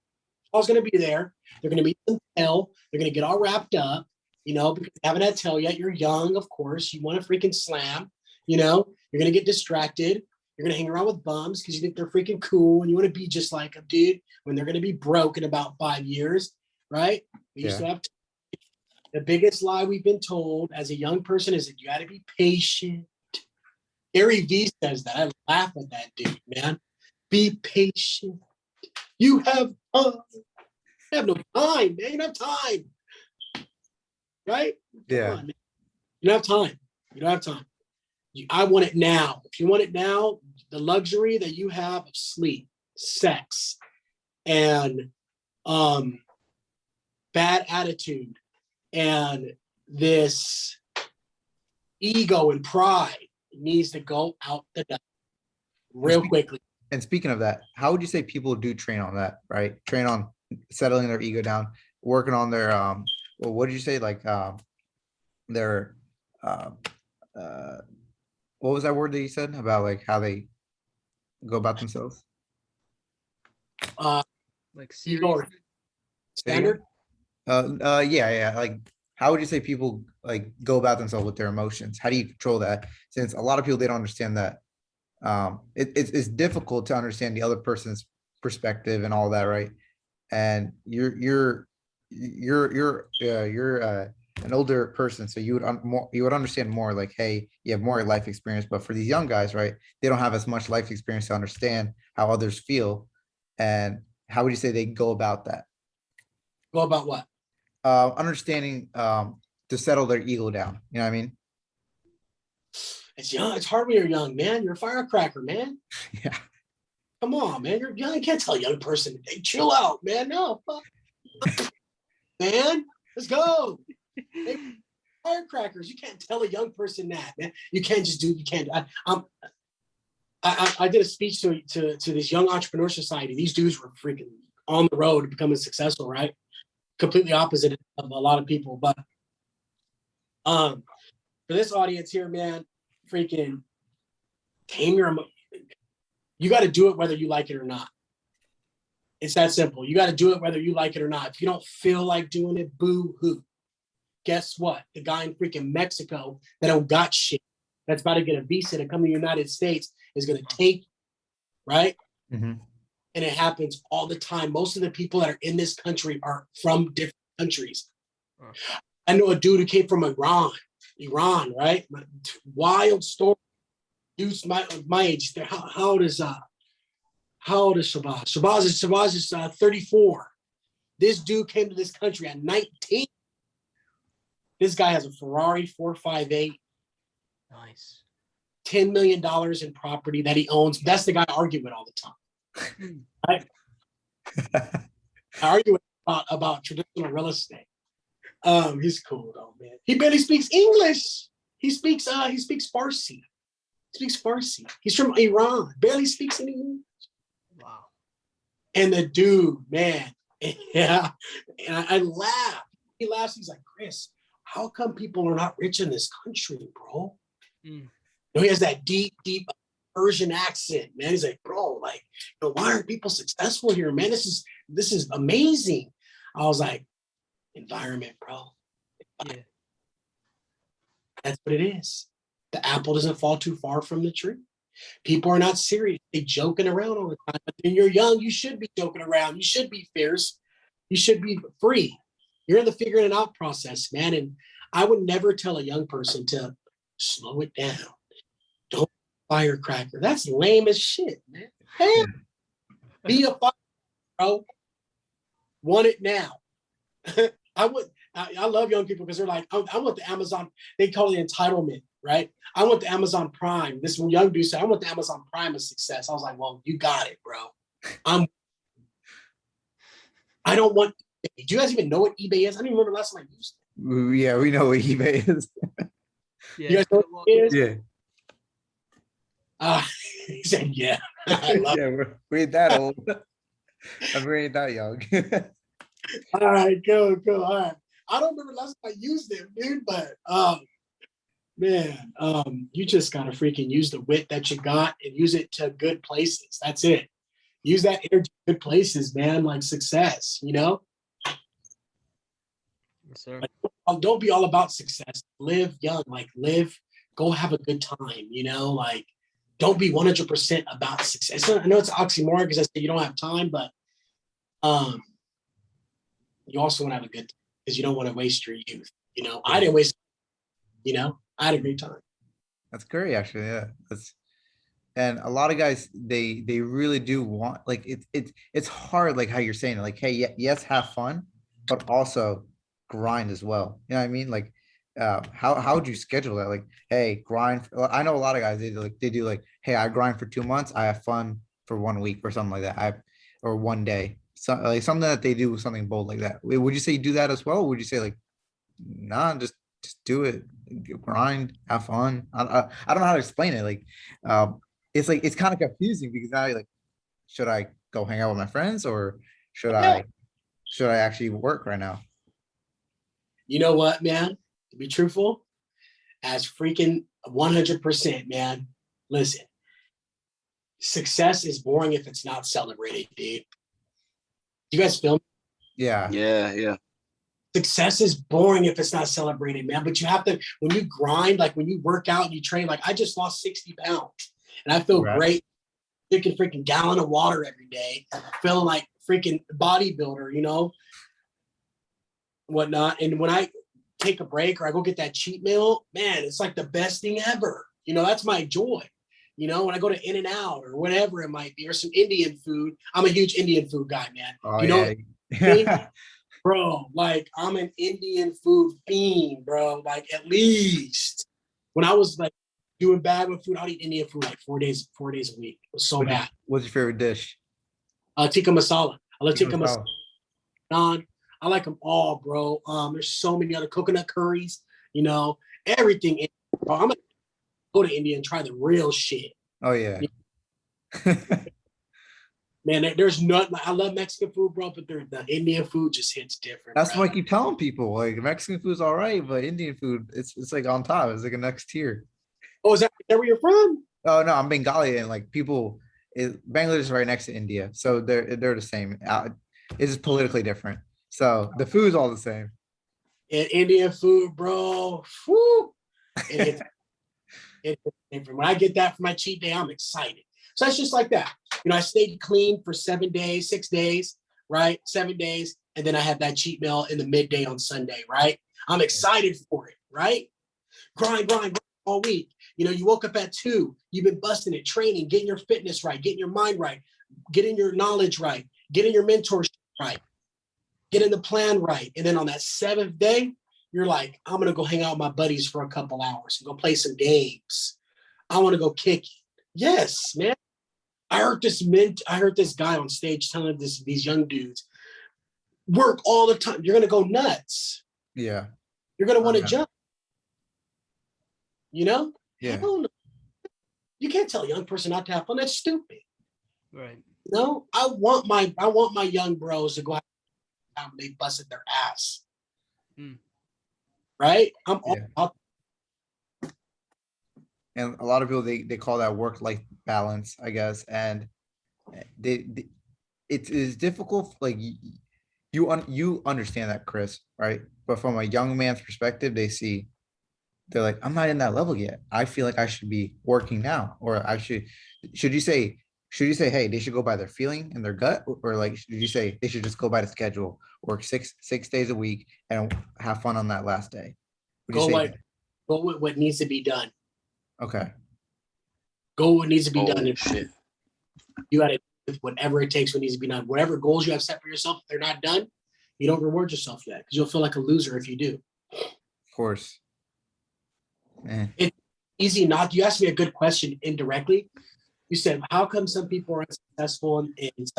one's going to be there. They're going to be some tail. They're going to get all wrapped up, you know, because they haven't had tail yet. You're young, of course. You want to freaking slam, you know, you're going to get distracted. You're going to hang around with bums because you think they're freaking cool and you want to be just like them, dude, when they're going to be broke in about 5 years, right? You still have the biggest lie we've been told as a young person is that you got to be patient. Gary Vee says that. I laugh at that dude, man. Be patient. You have time. You have no time, man. You don't have time. Right? Come on, man. You don't have time. You don't have time. I want it now. If you want it now, the luxury that you have of sleep, sex, and bad attitude, and this ego and pride needs to go out the door real quickly. And speaking of that, how would you say people do train on that, right? Train on settling their ego down, working on their well, what did you say? Like their what was that word that you said about like how they go about themselves? Like Ego serious. standard. Yeah. Like how would you say people like go about themselves with their emotions? How do you control that? Since a lot of people they don't understand that. It's difficult to understand the other person's perspective and all that, right? And you're an older person, so you would understand more. Like, hey, you have more life experience, but for these young guys, right, they don't have as much life experience to understand how others feel. And how would you say they go about that? Go about what? Understanding to settle their ego down. You know what I mean? It's young. It's hard when you're young, man. You're a firecracker, man. Yeah. Come on, man. You're young. You can't tell a young person, hey, chill out, man. No, fuck. Man, let's go. Hey, firecrackers. You can't tell a young person that, man. You can't just do. You can't. I did a speech to this young entrepreneur society. These dudes were freaking on the road to becoming successful, right? Completely opposite of a lot of people, but for this audience here, man, freaking tame your You got to do it whether you like it or not. It's that simple. You got to do it whether you like it or not. If you don't feel like doing it, boo-hoo. Guess what? The guy in freaking Mexico that don't got shit, that's about to get a visa to come to the United States is going to take, right? Mhm. And it happens all the time. Most of the people that are in this country are from different countries. I know a dude who came from Iran, right? Wild story. Dude's my age. How old is Shabazz? Shabazz is 34. This dude came to this country at 19. This guy has a Ferrari 458. Nice. $10 million in property that he owns. That's the guy I argue with all the time. Right? I argue about traditional real estate. He's cool though, man. He barely speaks English. He speaks Farsi. He's from Iran. Barely speaks any English. Wow. And the dude, man, yeah. And I laugh. He laughs. He's like, Chris, how come people are not rich in this country, bro? You know, he has that deep Persian accent, man. He's like, bro, like, you know, why aren't people successful here, man? This is amazing. I was like, environment, bro. Yeah. That's what it is. The apple doesn't fall too far from the tree. People are not serious. They joking around all the time. But when you're young, you should be joking around. You should be fierce. You should be free. You're in the figuring it out process, man. And I would never tell a young person to slow it down. Don't firecracker. That's lame as shit, man. Hey, be a firecracker, bro. Want it now. I love young people because they're like, I want the Amazon. They call it entitlement, right? I want the Amazon Prime. This young dude said, I want the Amazon Prime of success. I was like, well, you got it, bro. I don't want. Do you guys even know what eBay is? I don't even remember the last time I used it. Yeah, we know what eBay is. Yeah. You guys know what it is? Yeah. He said, yeah. I love Yeah, we ain't that old. We ain't that young. All right, go. All right. I don't remember the last time I used it, dude, but man, you just gotta freaking use the wit that you got and use it to good places. That's it. Use that energy to good places, man, like success, you know? Yes, sir. Like, don't be all about success. Live young, like go have a good time, you know? Like, don't be 100% about success. I know it's an oxymoron because I say you don't have time, but you also want to have a good time because you don't want to waste your youth. You know, I didn't waste, you know, I had a great time. That's great, actually. Yeah, and a lot of guys they really do want, like, it's hard, like how you're saying it, like, hey, yes, have fun, but also grind as well. You know what I mean? Like, how would you schedule that? Like, hey, grind. I know a lot of guys they do like, hey, I grind for 2 months, I have fun for 1 week or something like that. Or one day. So, like, something that they do, something bold like that. Would you say you do that as well? Or would you say like, nah, just do it, grind, have fun? I don't know how to explain it. Like, it's like, it's kind of confusing because now you're like, should I go hang out with my friends or should I actually work right now? You know what, man? To be truthful, as freaking 100%, man. Listen, success is boring if it's not celebrated, dude. You guys film? Yeah. Yeah. Success is boring if it's not celebrated, man. But you have to, when you grind, like when you work out and you train, like I just lost 60 pounds and I feel great. Drinking freaking gallon of water every day, feeling like freaking bodybuilder, you know, whatnot. And when I take a break or I go get that cheat meal, man, it's like the best thing ever. You know, that's my joy. You know, when I go to In-N-Out or whatever it might be, or some Indian food. I'm a huge Indian food guy, man. Oh, you know, yeah. bro, like I'm an Indian food fiend, bro. Like at least when I was like doing bad with food, I'd eat Indian food like 4 days a week. It was so bad. What's your favorite dish? Tikka masala. I love tikka Masala. masala. I like them all, bro. There's so many other coconut curries, you know, everything. Bro, I'm gonna go to India and try the real shit. Oh yeah. Man, there's nothing. I love Mexican food, bro, but the Indian food just hits different. That's bro. what I keep telling people. Like, Mexican food's all right, but Indian food, it's like on top. It's like a next tier. Oh, is that where you're from? Oh no, I'm Bengali, and like people Bangladesh is right next to India, so they're the same. It's just politically different. So the food's all the same. And Indian food, bro. Whoo, it hits. It hits different. When I get that for my cheat day, I'm excited. So it's just like that. I stayed clean for 7 days, 6 days, right? 7 days. And then I had that cheat meal in the midday on Sunday, right? I'm excited for it, right? Grind all week. You woke up at 2, you've been busting it, training, getting your fitness right, getting your mind right, getting your knowledge right, getting your mentorship right, getting the plan right. And then on that 7th day, you're like, I'm going to go hang out with my buddies for a couple hours and go play some games. I want to go kick it. Yes, man. I heard this guy on stage telling these young dudes, work all the time. You're going to go nuts. Yeah. You're going to want to jump. Yeah. Hell no. You can't tell a young person not to have fun. That's stupid. Right. No, I want my young bros to go out and they busted their ass. Right? I'm all about. And a lot of people they call that work-life balance, I guess, and it is difficult. Like you understand that, Chris, right? But from a young man's perspective, they're like, I'm not in that level yet. I feel like I should be working now, or should you say, hey, they should go by their feeling and their gut, or like, should you say they should just go by the schedule, work six days a week and have fun on that last day? Go with what needs to be done. Okay. Go what needs to be done. Holy shit. You got to do whatever it takes what needs to be done. Whatever goals you have set for yourself, if they're not done, you don't reward yourself yet because you'll feel like a loser if you do. Of course. It's easy not. You asked me a good question indirectly. You said, how come some people are unsuccessful and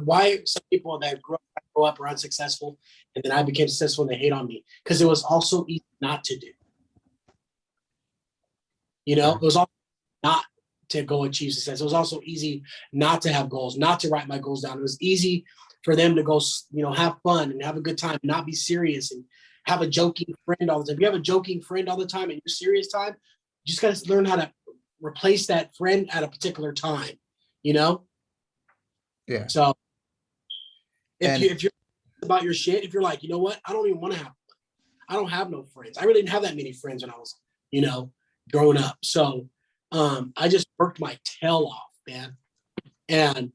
why some people that grow up are unsuccessful and then I became successful and they hate on me? Because it was also easy not to do. It was also not to go achieve success. It was also easy not to have goals, not to write my goals down. It was easy for them to go, have fun and have a good time, not be serious and have a joking friend all the time. If you have a joking friend all the time and your serious time, you just got to learn how to replace that friend at a particular time, Yeah. So if you're about your shit, if you're like, you know what, I don't even want to I don't have no friends. I really didn't have that many friends when I was, growing up. So I just worked my tail off, man. And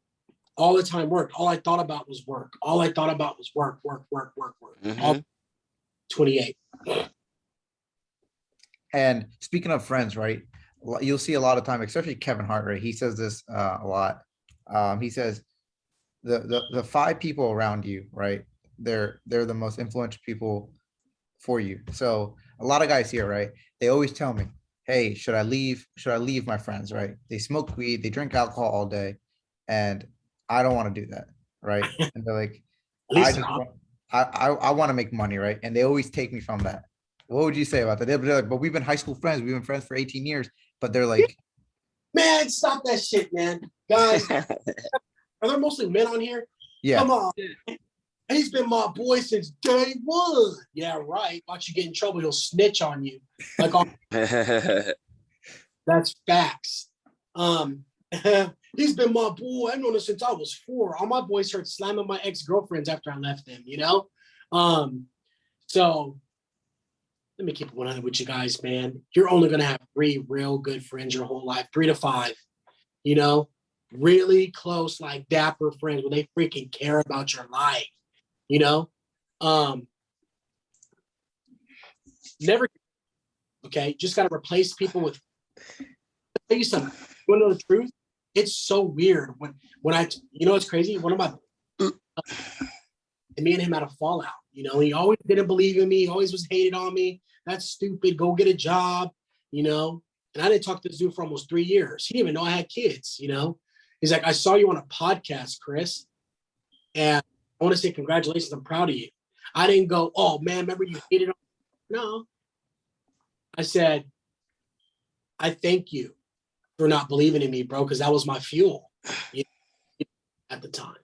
all the time worked. All I thought about was work. All I thought about was work. Mm-hmm. All 28. And speaking of friends, right? You'll see a lot of time, especially Kevin Hart, right? He says this a lot. He says the 5 people around you, right? They're the most influential people for you. So a lot of guys here, right? They always tell me, hey, should I leave my friends, right? They smoke weed, they drink alcohol all day, and I don't want to do that, right? And they're like, I want to make money, right? And they always take me from that. What would you say about that? They're like, but we've been high school friends. We've been friends for 18 years. But they're like, man, stop that shit, man. Guys, are there mostly men on here? Yeah. Come on. He's been my boy since day one. Yeah, right. Watch you get in trouble, he'll snitch on you. Like that's facts. He's been my boy. I've known him since I was 4. All my boys started slamming my ex-girlfriends after I left them, So let me keep it 100 with you guys, man. You're only going to have 3 real good friends your whole life, 3 to 5, really close, like dapper friends where they freaking care about your life, never, okay, just got to replace people with, I'll tell you something, you want to know the truth? It's so weird when it's crazy. One of my, me and him had a fallout, he always didn't believe in me. He always was hated on me. That's stupid. Go get a job, and I didn't talk to this dude for almost 3 years. He didn't even know I had kids, He's like, I saw you on a podcast, Chris, and I want to say congratulations. I'm proud of you. I didn't go, oh man, remember you hated on me? No. I said, I thank you for not believing in me, bro, because that was my fuel at the time.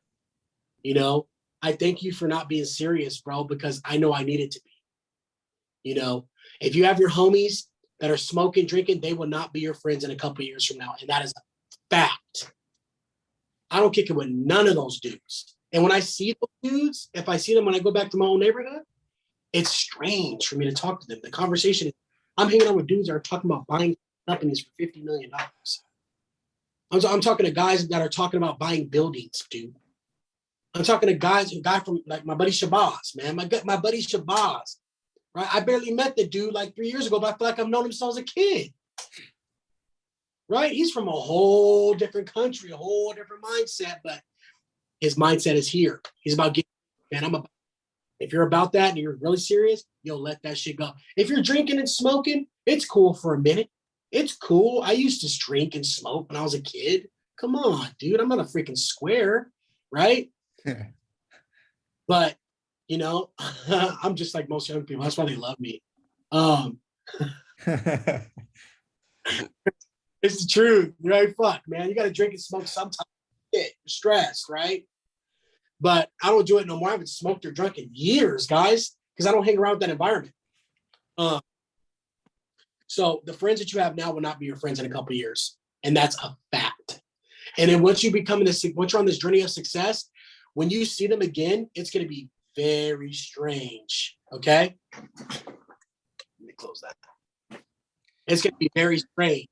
I thank you for not being serious, bro, because I know I needed to be. If you have your homies that are smoking, drinking, they will not be your friends in a couple of years from now. And that is a fact. I don't kick it with none of those dudes. And when I see those dudes, if I see them when I go back to my own neighborhood, it's strange for me to talk to them. The conversation is, I'm hanging out with dudes that are talking about buying companies for $50 million. I'm talking to guys that are talking about buying buildings, dude. I'm talking to a guy from like my buddy Shabazz, man. My buddy Shabazz, right? I barely met the dude like 3 years ago, but I feel like I've known him since I was a kid. Right? He's from a whole different country, a whole different mindset, but his mindset is here. He's about getting, man, if you're about that and you're really serious, you'll let that shit go. If you're drinking and smoking, it's cool for a minute. It's cool. I used to drink and smoke when I was a kid. Come on, dude. I'm not a freaking square, right? But, you know, I'm just like most young people. That's why they love me. It's the truth, right? Fuck, man. You got to drink and smoke sometimes. You're stressed, right? But I don't do it no more. I haven't smoked or drunk in years, guys, because I don't hang around with that environment. So the friends that you have now will not be your friends in a couple of years, and that's a fact. And then once you're on this journey of success, when you see them again, it's going to be very strange. Okay, let me close that. It's going to be very strange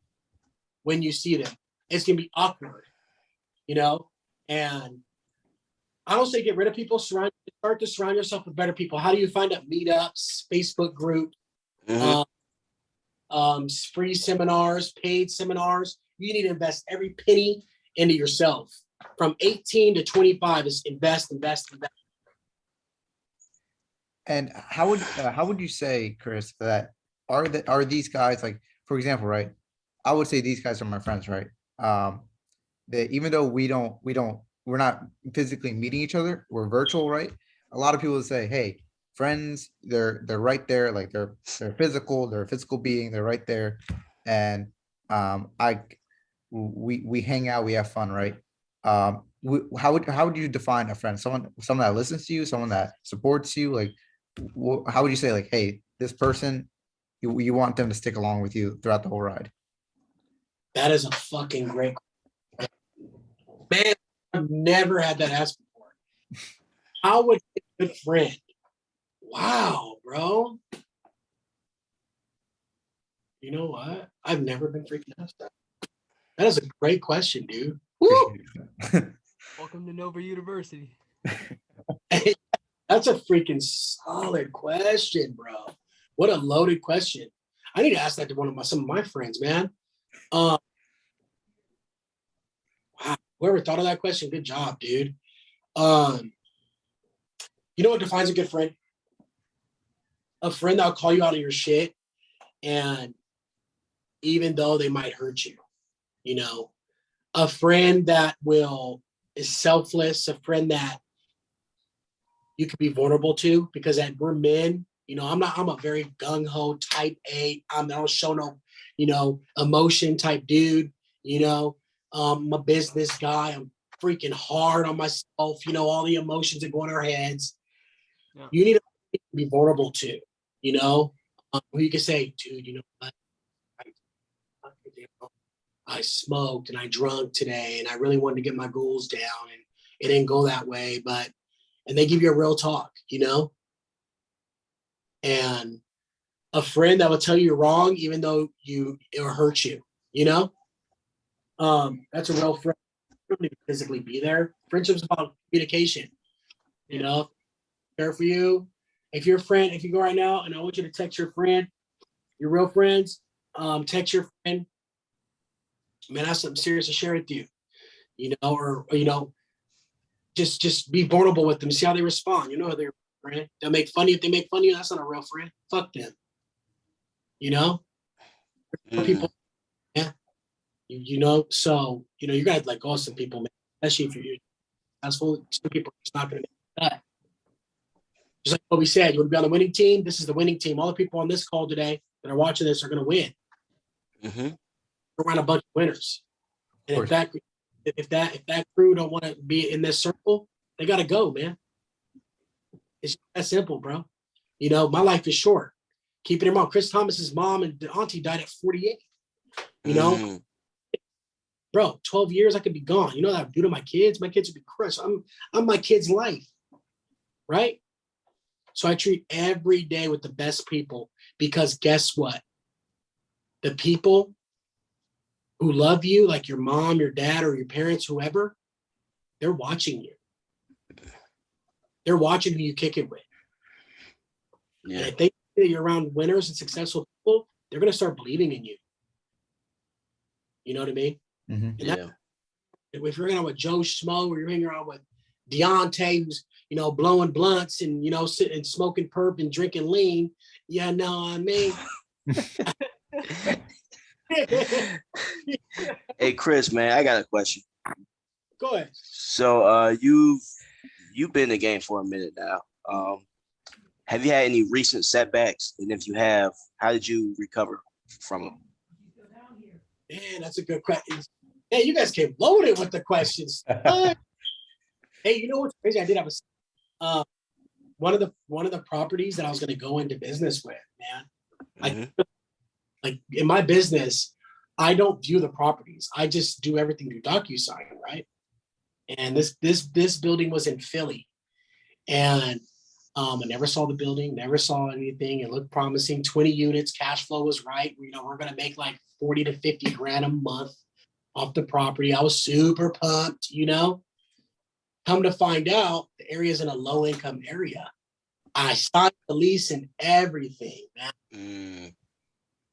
when you see them. It's going to be awkward, you know. And I don't say get rid of people. Start to surround yourself with better people. How do you find out meetups, Facebook groups, free seminars, paid seminars? You need to invest every penny into yourself. From 18 to 25 is invest. And how would you say, Chris, that are these guys, like, for example, right? I would say these guys are my friends, right? That even though we're not physically meeting each other, we're virtual, right? A lot of people would say, hey, friends, they're right there, like they're a physical being, they're right there. And we hang out, we have fun, right? How would you define a friend? Someone that listens to you, someone that supports you, like how would you say, like, hey, this person, you want them to stick along with you throughout the whole ride? That is a fucking great question. Man, I've never had that asked before. How would a good friend? Wow, bro. You know what? I've never been freaking asked that. That is a great question, dude. Woo! Welcome to Nova University. That's a freaking solid question, bro. What a loaded question. I need to ask that to some of my friends, man. Wow, whoever thought of that question, good job, dude. You know what defines a good friend? A friend that'll call you out of your shit, and even though they might hurt you, you know, a friend that is selfless, a friend that you can be vulnerable to, because we're men, you know, I'm a very gung-ho type A. I don't show no, you know, emotion type dude, you know. I'm a business guy. I'm freaking hard on myself, you know, all the emotions that go in our heads. Yeah. You need to be vulnerable to, you know, where you can say, dude, you know what? I smoked and I drunk today and I really wanted to get my goals down and it didn't go that way, and they give you a real talk, you know? And a friend that will tell you you're wrong, even though it will hurt you, you know? That's a real friend. You don't need to physically be there. Friendship's about communication, you know? Care for you. If you're a friend, if you go right now and I want you to text your friend, your real friends, text your friend, man, I have something serious to share with you, you know, or you know, just be vulnerable with them, see how they respond. You know how they're a friend. They'll make fun of you. If they make fun of you, that's not a real friend. Fuck them. You know? People, yeah. You know, so you know, you gotta let go of some people, man. Especially if you're successful. Some people are just not gonna make that. Just like what we said, you want to be on the winning team. This is the winning team. All the people on this call today that are watching this are gonna win. We're around a bunch of winners. And if that crew don't want to be in this circle, they gotta go, man. It's that simple, bro. You know, my life is short. Keep it in mind. Chris Thomas's mom and auntie died at 48. You know, bro, 12 years I could be gone. You know what I would do to my kids? My kids would be crushed. I'm my kid's life, right? So I treat every day with the best people, because guess what? The people who love you, like your mom, your dad, or your parents, whoever, they're watching you. They're watching who you kick it with. Yeah. And if they see you're around winners and successful people, they're going to start believing in you. You know what I mean? Mm-hmm. And that, if you're hanging out with Joe Schmo, or you're hanging around with Deontay, who's, you know, blowing blunts and, you know, sitting and smoking perp and drinking lean, yeah, know what I mean? Hey, Chris, man, I got a question. Go ahead. So, you've been in the game for a minute now. Have you had any recent setbacks? And if you have, how did you recover from them? Man, that's a good question. Hey, you guys came loaded with the questions. Hey, you know what's crazy? I did have one of the properties that I was going to go into business with, man. Like in my business, I don't view the properties. I just do everything through DocuSign, right? And this building was in Philly, and I never saw the building, never saw anything. It looked promising. 20 units, cash flow was right. You know, we're gonna make like 40 to 50 grand a month off the property. I was super pumped, you know. Come to find out, the area is in a low income area. I signed the lease and everything, man.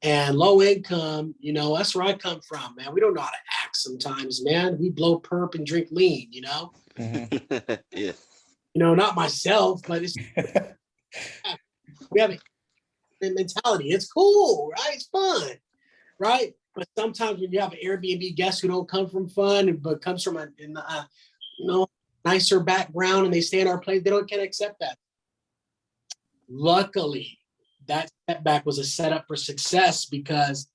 And low income, you know, that's where I come from, man. We don't know how to act sometimes, man. We blow perp and drink lean, you know? Mm-hmm. Yeah. You know, not myself, but it's we have a mentality. It's cool, right? It's fun, right? But sometimes when you have an Airbnb guest who don't come from fun, but comes from a you know, nicer background, and they stay in our place, they can't accept that. Luckily, that setback was a setup for success, because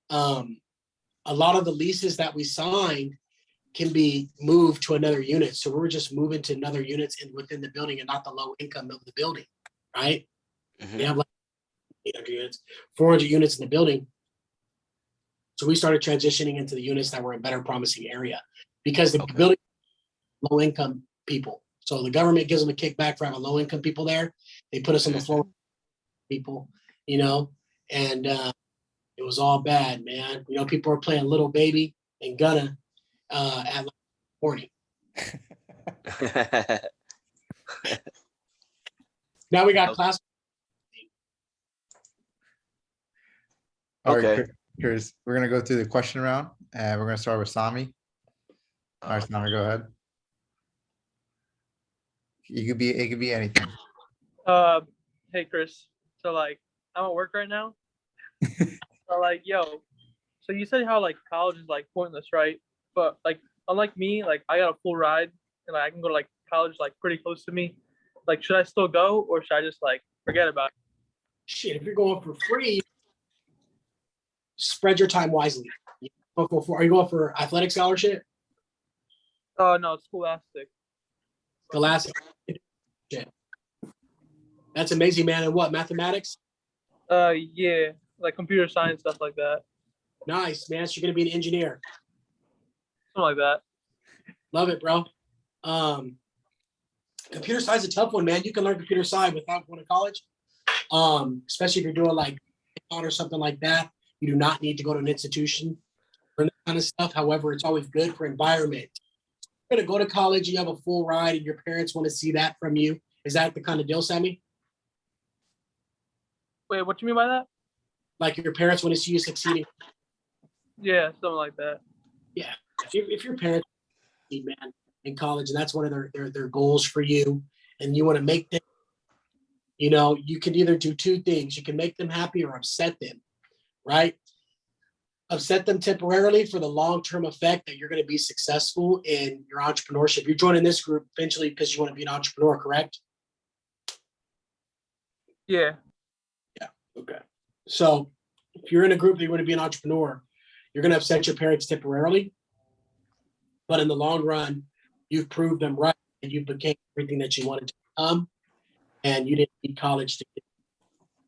a lot of the leases that we signed can be moved to another unit. So we're just moving to another units within the building and not the low income of the building, right? They have like 800 units, 400 units in the building. So we started transitioning into the units that were in better promising area, because the building low income people. So the government gives them a kickback for having low income people there. They put us on the floor people, you know, and it was all bad, man. You know, people were playing Little Baby and Gunna at like morning. Now we got class. All right, Okay. Chris, we're gonna go through the question round, and we're gonna start with Sami. All right, Sami, go ahead. It could be anything. Hey Chris. So like I'm at work right now. So like, yo, so you said how like college is like pointless, right? But like unlike me, like I got a full ride and like, I can go to like college like pretty close to me. Like should I still go or should I just like forget about it? Shit, if you're going for free, spread your time wisely. Are you going for athletic scholarship? Oh no, it's scholastic. Scholastic. Shit. That's amazing, man. And what, mathematics? Yeah, like computer science, stuff like that. Nice, man. So you're gonna be an engineer. Something like that. Love it, bro. Computer science is a tough one, man. You can learn computer science without going to college. Especially if you're doing like or something like that. You do not need to go to an institution for that kind of stuff. However, it's always good for environment. You're gonna go to college, you have a full ride, and your parents want to see that from you. Is that the kind of deal, Sammy? Wait, what do you mean by that? Like your parents want to see you succeeding? Yeah, something like that. Yeah. If your parents, man, in college, and that's one of their goals for you, and you want to make them, you know, you can either do two things. You can make them happy or upset them, right? Upset them temporarily for the long-term effect that you're going to be successful in your entrepreneurship. You're joining this group eventually because you want to be an entrepreneur, correct? Yeah. Yeah. Okay. So if you're in a group that you want to be an entrepreneur, you're going to upset your parents temporarily, but in the long run, you've proved them right and you became everything that you wanted to become, and you didn't need college to get.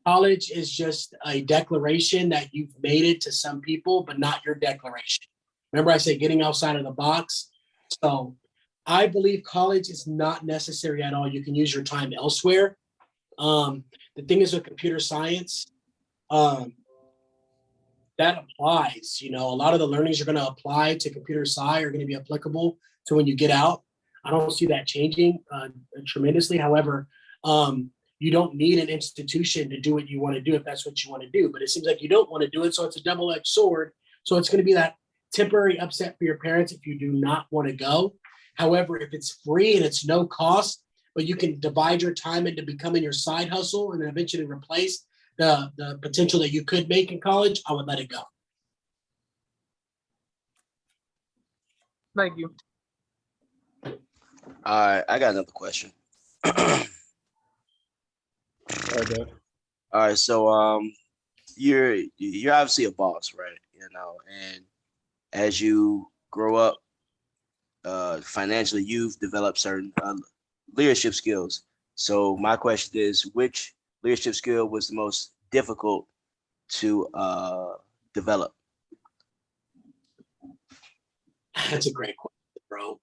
College is just a declaration that you've made it to some people, but not your declaration. Remember I said getting outside of the box? So I believe college is not necessary at all. You can use your time elsewhere. The thing is with computer science, that applies. A lot of the learnings you're going to apply to computer sci are going to be applicable to when you get out. I don't see that changing tremendously. However, you don't need an institution to do what you want to do if that's what you want to do. But it seems like you don't want to do it, so it's a double-edged sword. So it's going to be that temporary upset for your parents if you do not want to go. However, if it's free and it's no cost, but you can divide your time into becoming your side hustle and then eventually replace the potential that you could make in college, I would let it go. Thank you. All right, I got another question. All Okay. right, so you're obviously a boss, right? And as you grow up financially, you've developed certain leadership skills. So my question is, which leadership skill was the most difficult to develop? That's a great question, bro.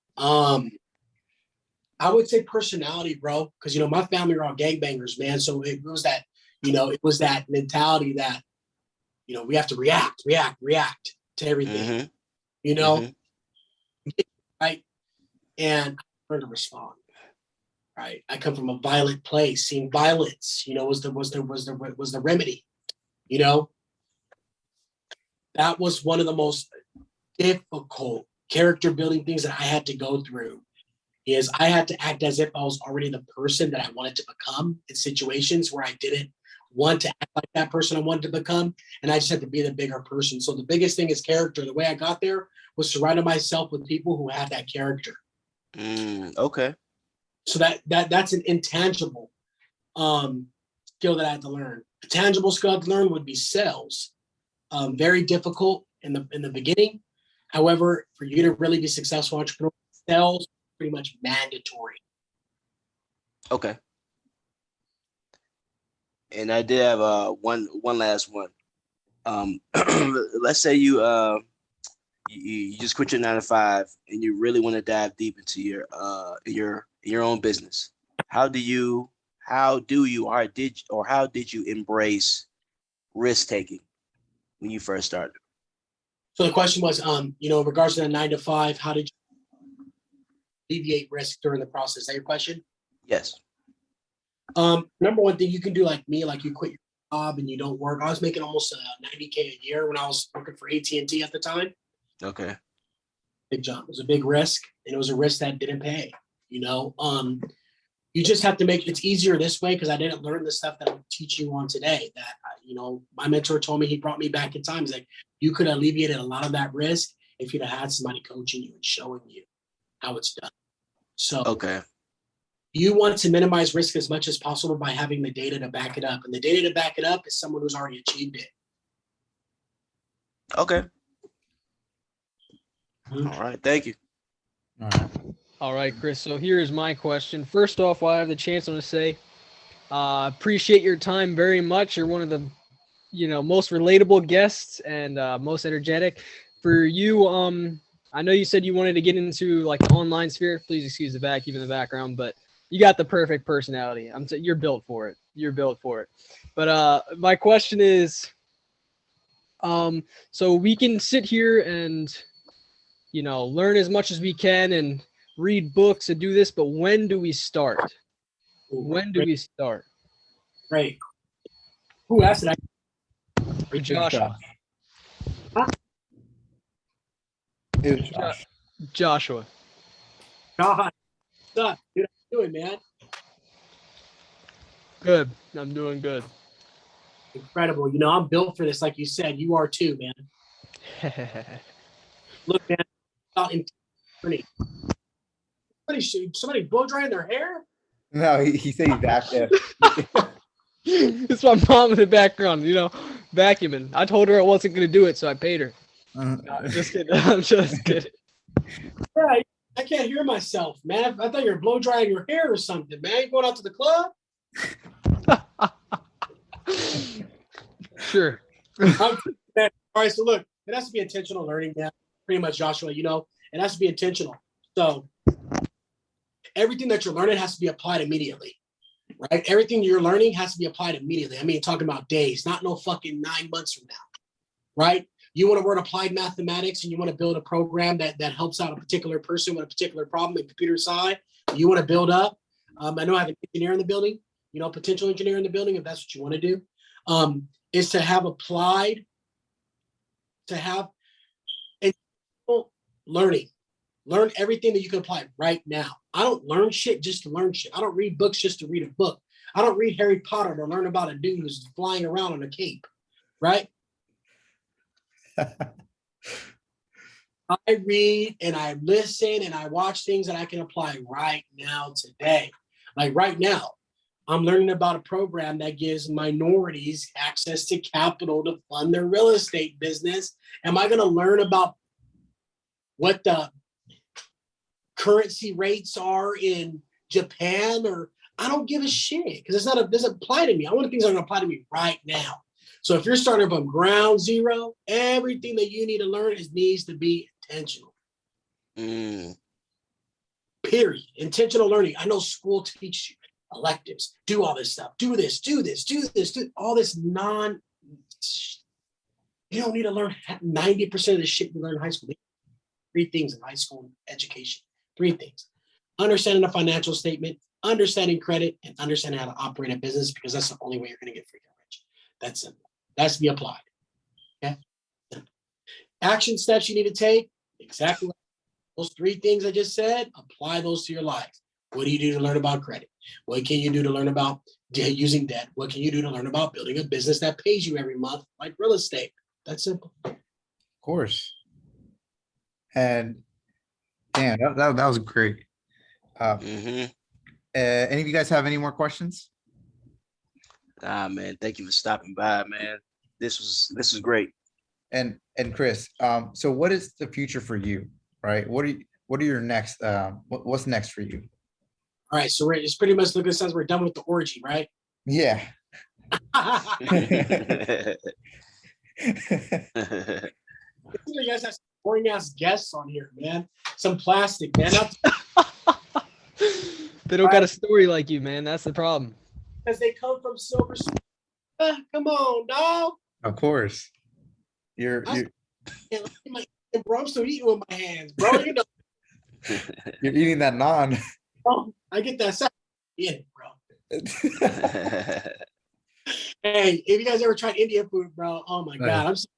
I would say personality, bro, because my family are all gangbangers, man. So it was that, it was that mentality that, we have to react to everything, Mhm. right? And I learned to respond. Right. I come from a violent place. Seeing violence, was the remedy. That was one of the most difficult character building things that I had to go through. Is I had to act as if I was already the person that I wanted to become in situations where I didn't want to act like that person I wanted to become, and I just had to be the bigger person. So the biggest thing is character. The way I got there was surrounding myself with people who had that character. Okay. So that's an intangible skill that I had to learn. A tangible skill I had to learn would be sales. Very difficult in the beginning. However, for you to really be successful entrepreneur, sales is pretty much mandatory. Okay. And I did have one last one. Let's say you just quit your 9 to 5 and you really want to dive deep into your own business. How did you embrace risk taking when you first started? So the question was, in regards to the 9 to 5, how did you alleviate risk during the process? Is that your question? Yes. Number one thing you can do, like me, like you quit your job and you don't work. I was making almost $90K a year when I was working for AT&T at the time. Okay. Big jump. It was a big risk, and it was a risk that didn't pay. You just have to make it's easier this way because I didn't learn the stuff that I'm teaching you on today. That my mentor told me, he brought me back in time. He's like, you could have alleviated a lot of that risk if you'd have had somebody coaching you and showing you how it's done. So Okay. you want to minimize risk as much as possible by having the data to back it up. And the data to back it up is someone who's already achieved it. Okay. All right. Thank you. All right. All right, Chris. So here's my question. First off, while I have the chance, I'm going to say, appreciate your time very much. You're one of the, most relatable guests and most energetic. For you, I know you said you wanted to get into like the online sphere. Please excuse the vacuum in the background, but you got the perfect personality. You're built for it. You're built for it. But my question is, so we can sit here and, learn as much as we can and read books and do this, but when do we start? When do we start? Right. Who asked it? Joshua. It was Josh. Joshua. God, what's up? Dude, how you doing, man? Good. I'm doing good. Incredible. I'm built for this, like you said. You are too, man. Look, man, out in somebody blow drying their hair? No, he said he's back there. It's my mom in the background, vacuuming. I told her I wasn't going to do it, so I paid her. No, I'm just kidding. I'm just kidding. Yeah, I can't hear myself, man. I thought you were blow drying your hair or something, man. You going out to the club? Sure. All right, so look, it has to be intentional learning, man. pretty much, Joshua, you know, it has to be intentional. So everything that you're learning has to be applied immediately, right? Everything you're learning has to be applied immediately. I mean, talking about days, not no fucking 9 months from now, right? You want to learn applied mathematics and you want to build a program that helps out a particular person with a particular problem, the computer side. You want to build up. I know I have an engineer in the building, you know, potential engineer in the building, if that's what you want to do, is to have applied, to have learning. Learn everything that you can apply right now. I don't learn shit just to learn shit. I don't read books just to read a book. I don't read Harry Potter to learn about a dude who's flying around on a cape, right? I read and I listen and I watch things that I can apply right now today. Like right now, I'm learning about a program that gives minorities access to capital to fund their real estate business. Am I going to learn about what the currency rates are in Japan? Or I don't give a shit because it doesn't apply to me. I want things that are going to apply to me right now. So if you're starting from ground zero, everything that you need to learn needs to be intentional. Period. Intentional learning. I know school teaches you electives, do all this stuff, do this, do all this you don't need to learn 90% of the shit you learn in high school. 3 things in high school education. 3 things. Understanding the financial statement, understanding credit, and understanding how to operate a business, because that's the only way you're going to get freaking rich. That's simple. That's to be applied. Okay. Action steps you need to take. Exactly those 3 things I just said. Apply those to your life. What do you do to learn about credit? What can you do to learn about using debt? What can you do to learn about building a business that pays you every month, like real estate? That's simple. Of course. And damn, that was great. Any of you guys have any more questions? Nah, man. Thank you for stopping by, man. This was great. And Chris, so what is the future for you? Right? What are your next? What's next for you? All right, so it's pretty much looking as we're done with the orgy, right? Yeah. You guys have some boring ass guests on here, man. Some plastic, man. They don't got a story like you, man. That's the problem. Because they come from Silver Spring. Come on, dog. Of course. You're bro, I'm still eating with my hands, bro. You know. You're eating that naan. Oh, I get that side. Yeah, bro. Hey, if you guys ever tried Indian food, bro, oh my God, I'm so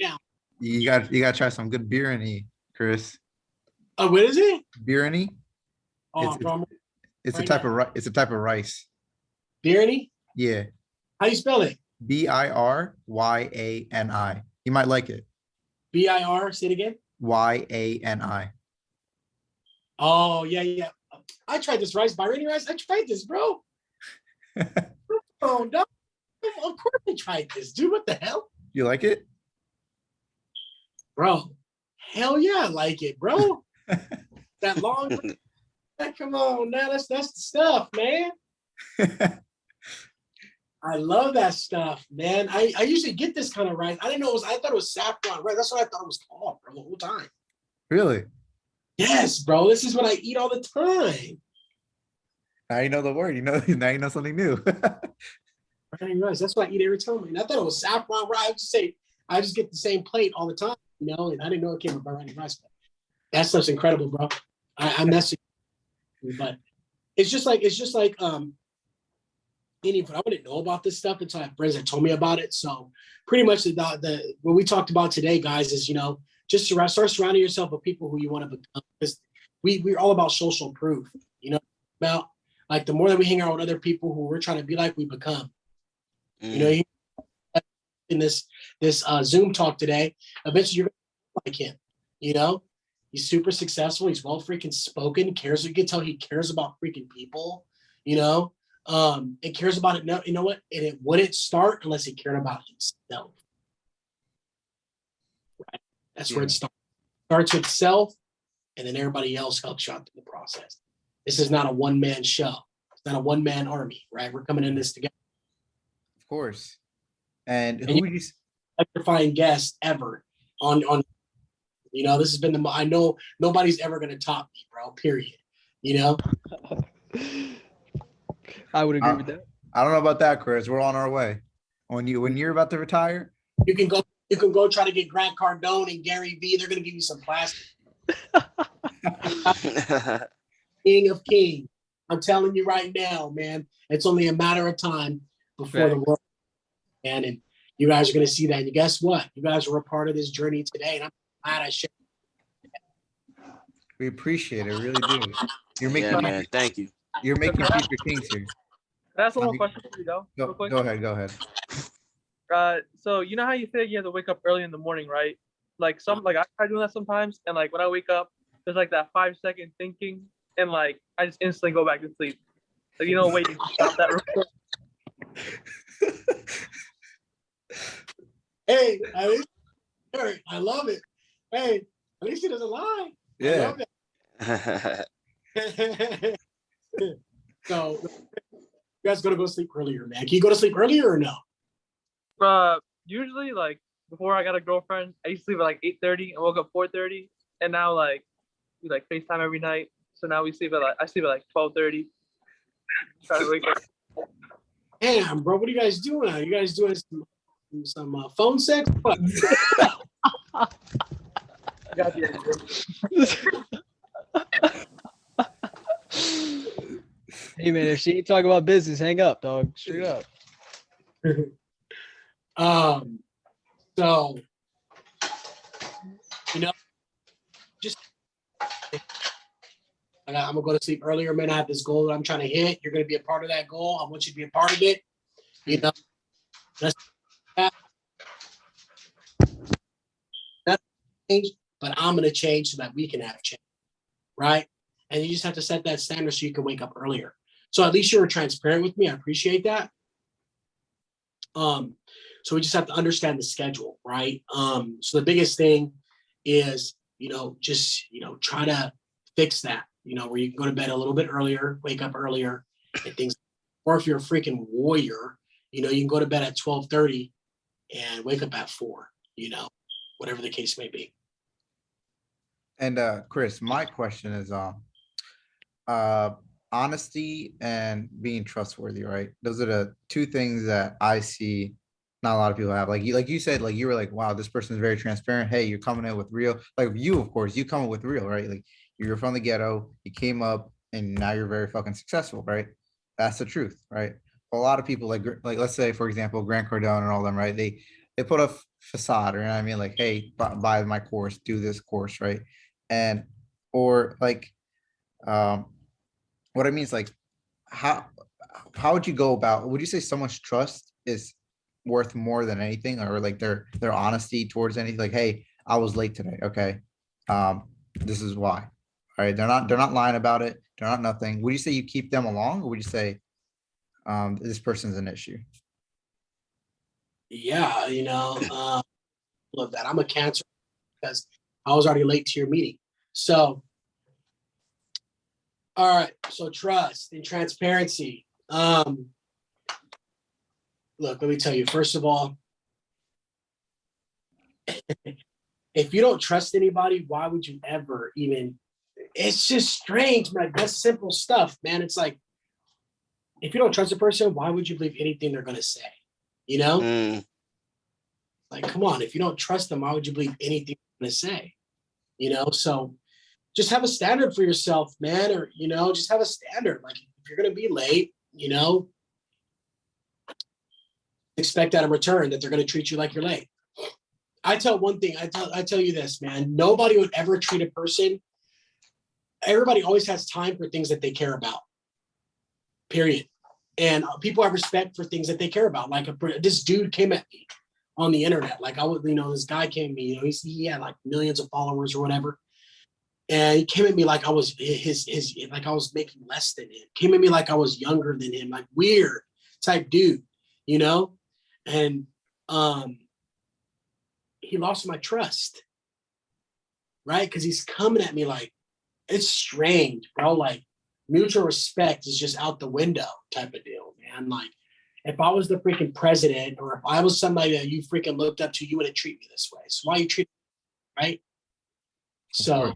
down. You gotta try some good biryani, Chris. Oh, what is it? Biryani. Oh, It's a type of rice. Biryani? Yeah. How do you spell it? Biryani. You might like it. BIR. Say it again. YANI. Oh yeah. I tried this rice, biryani rice. I tried this, bro. Oh no! Of course I tried this, dude. What the hell? You like it, bro? Hell yeah, I like it, bro. That long. Come on, now that's the stuff, man. I love that stuff, man. I usually get this kind of rice. I didn't know I thought it was saffron rice. That's what I thought it was called, bro, the whole time. Really? Yes, bro. This is what I eat all the time. Now you know the word. Now you know something new. Rice. That's what I eat every time. And I thought it was saffron rice. I just get the same plate all the time, you know, and I didn't know it came with biryani rice. That stuff's incredible, bro. I'm messing, but it's just like Indian food. I wouldn't know about this stuff until I have friends that told me about it. So pretty much the what we talked about today, guys, is, you know, just start surrounding yourself with people who you want to become. Because we're all about social proof, you know, about like the more that we hang out with other people who we're trying to be like, we become. You know, in this Zoom talk today, eventually you're gonna like him. You know, he's super successful. He's well freaking spoken. Cares. You can tell he cares about freaking people. You know, and cares about it. No, you know what? And it wouldn't start unless he cared about himself. Right. That's where it starts. Starts with self, and then everybody else helps you out in the process. This is not a one-man show. It's not a one-man army, right? We're coming in this together. Of course. And who would you electrifying guest ever on You know, this has been I know nobody's ever going to top me, bro, period. You know? I would agree with that. I don't know about that, Chris. We're on our way. When you're about to retire, You can go try to get Grant Cardone and Gary Vee. They're going to give you some plastic. King of Kings. I'm telling you right now, man, it's only a matter of time before the world, man, and you guys are going to see that. And guess what? You guys were a part of this journey today, and I'm glad I shared. we appreciate it. Really do. You're making Yeah, man. Thank you. You're making future kings here. That's one more question for you, though. Real quick. Go ahead. So you know how you say you have to wake up early in the morning, right? Like I try doing that sometimes, and like when I wake up, there's like that 5-second thinking, and like I just instantly go back to sleep. Like wait, you stop that real quick. Hey, I love it. Hey, at least he doesn't lie. Yeah. I love it. So you guys gotta go sleep earlier, man. Can you go to sleep earlier or no? Usually like before I got a girlfriend, I used to sleep at like 8:30 and woke up 4:30, and now like we like FaceTime every night. So now I sleep at like 12:30. Try to wake up. Damn, bro, what are you guys doing? Are you guys doing some phone sex? What? Got you. Hey man, if she ain't talking about business, hang up, dog. Straight up. So just I'm gonna go to sleep earlier, man. I have this goal that I'm trying to hit. You're gonna be a part of that goal. I want you to be a part of it. That's change, but I'm gonna change so that we can have change, right? And you just have to set that standard so you can wake up earlier. So at least you were transparent with me. I appreciate that. So we just have to understand the schedule, right? So the biggest thing is, just try to fix that, where you can go to bed a little bit earlier, wake up earlier, and things. Or if you're a freaking warrior, you can go to bed at 12:30 and wake up at 4, whatever the case may be. And Chris, my question is honesty and being trustworthy, right? Those are the two things that I see not a lot of people have. Like you said, like you were like, wow, this person is very transparent. Hey, you're coming in with real, like you, of course, you come in with real, right? Like you're from the ghetto, you came up and now you're very fucking successful, right? That's the truth, right? A lot of people like let's say, for example, Grant Cardone and all them, right? They put a facade, or I mean, like, hey, buy my course, do this course, right? And or like what I mean is like how would you go about, would you say someone's trust is worth more than anything, or like their honesty towards anything? Like, hey, I was late today, okay, this is why. All right, they're not lying about it, they're not nothing. Would you say you keep them along, or would you say this person's an issue? Yeah, love that. I'm a Cancer because I was already late to your meeting. So all right, so trust and transparency. Look, let me tell you, first of all, if you don't trust anybody, why would you ever even, it's just strange, man. That's simple stuff, man. It's like, if you don't trust a person, why would you believe anything they're going to say? Like, come on, if you don't trust them, why would you believe anything they're going to say? So just have a standard for yourself, man, or, just have a standard. Like, if you're going to be late, expect that in return that they're going to treat you like you're late. I tell one thing, I tell you this, man, nobody would ever treat a person. Everybody always has time for things that they care about, period. And people have respect for things that they care about. Like this dude came at me on the internet. Like this guy came at me, he had like millions of followers or whatever. And he came at me like I was like I was making less than him. Came at me like I was younger than him, like weird type dude, And he lost my trust, right? Because he's coming at me like, it's strange, bro. Like mutual respect is just out the window type of deal, man. Like if I was the freaking president, or if I was somebody that you freaking looked up to, you wouldn't treat me this way. So why you treat me, right? So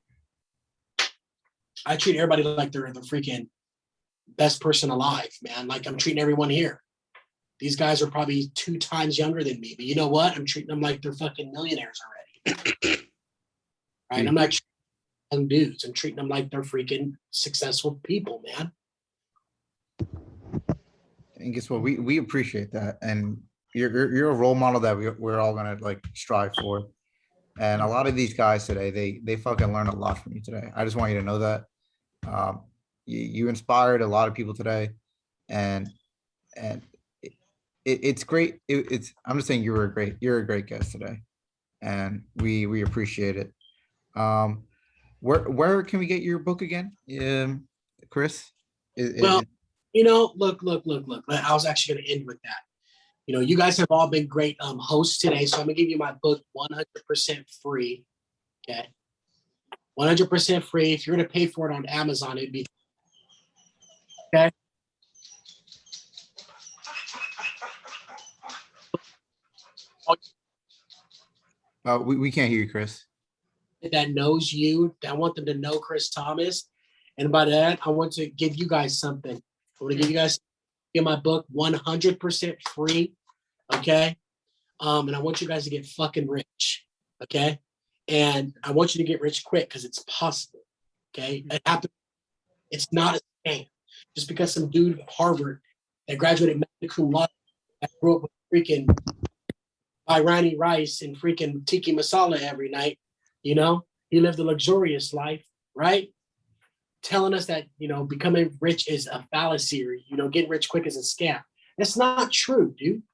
I treat everybody like they're the freaking best person alive, man. Like I'm treating everyone here. These guys are probably 2 times younger than me, but you know what? I'm treating them like they're fucking millionaires already. Right? I'm not treating young dudes. I'm treating them like they're freaking successful people, man. And guess what? We appreciate that, and you're a role model that we're all gonna like strive for. And a lot of these guys today, they fucking learn a lot from you today. I just want you to know that. You inspired a lot of people today, and it's great. I'm just saying you're a great guest today, and we appreciate it. Where can we get your book again, Chris? Well, you know, look. I was actually going to end with that. You know, you guys have all been great hosts today, so I'm gonna give you my book 100% free. Okay, 100% free. If you're gonna pay for it on Amazon, it'd be okay. We can't hear you, Chris. That knows you. I want them to know Chris Thomas, and by that, I want to give you guys something. I want to give you guys my book 100% free. Okay. And I want you guys to get fucking rich. Okay. And I want you to get rich quick because it's possible. Okay. It happens. It's not a scam. Just because some dude at Harvard that graduated magna cum laude that grew up with freaking Irani rice and freaking tiki masala every night, you know, he lived a luxurious life, right? Telling us that, you know, becoming rich is a fallacy or, you know, getting rich quick is a scam. That's not true, dude.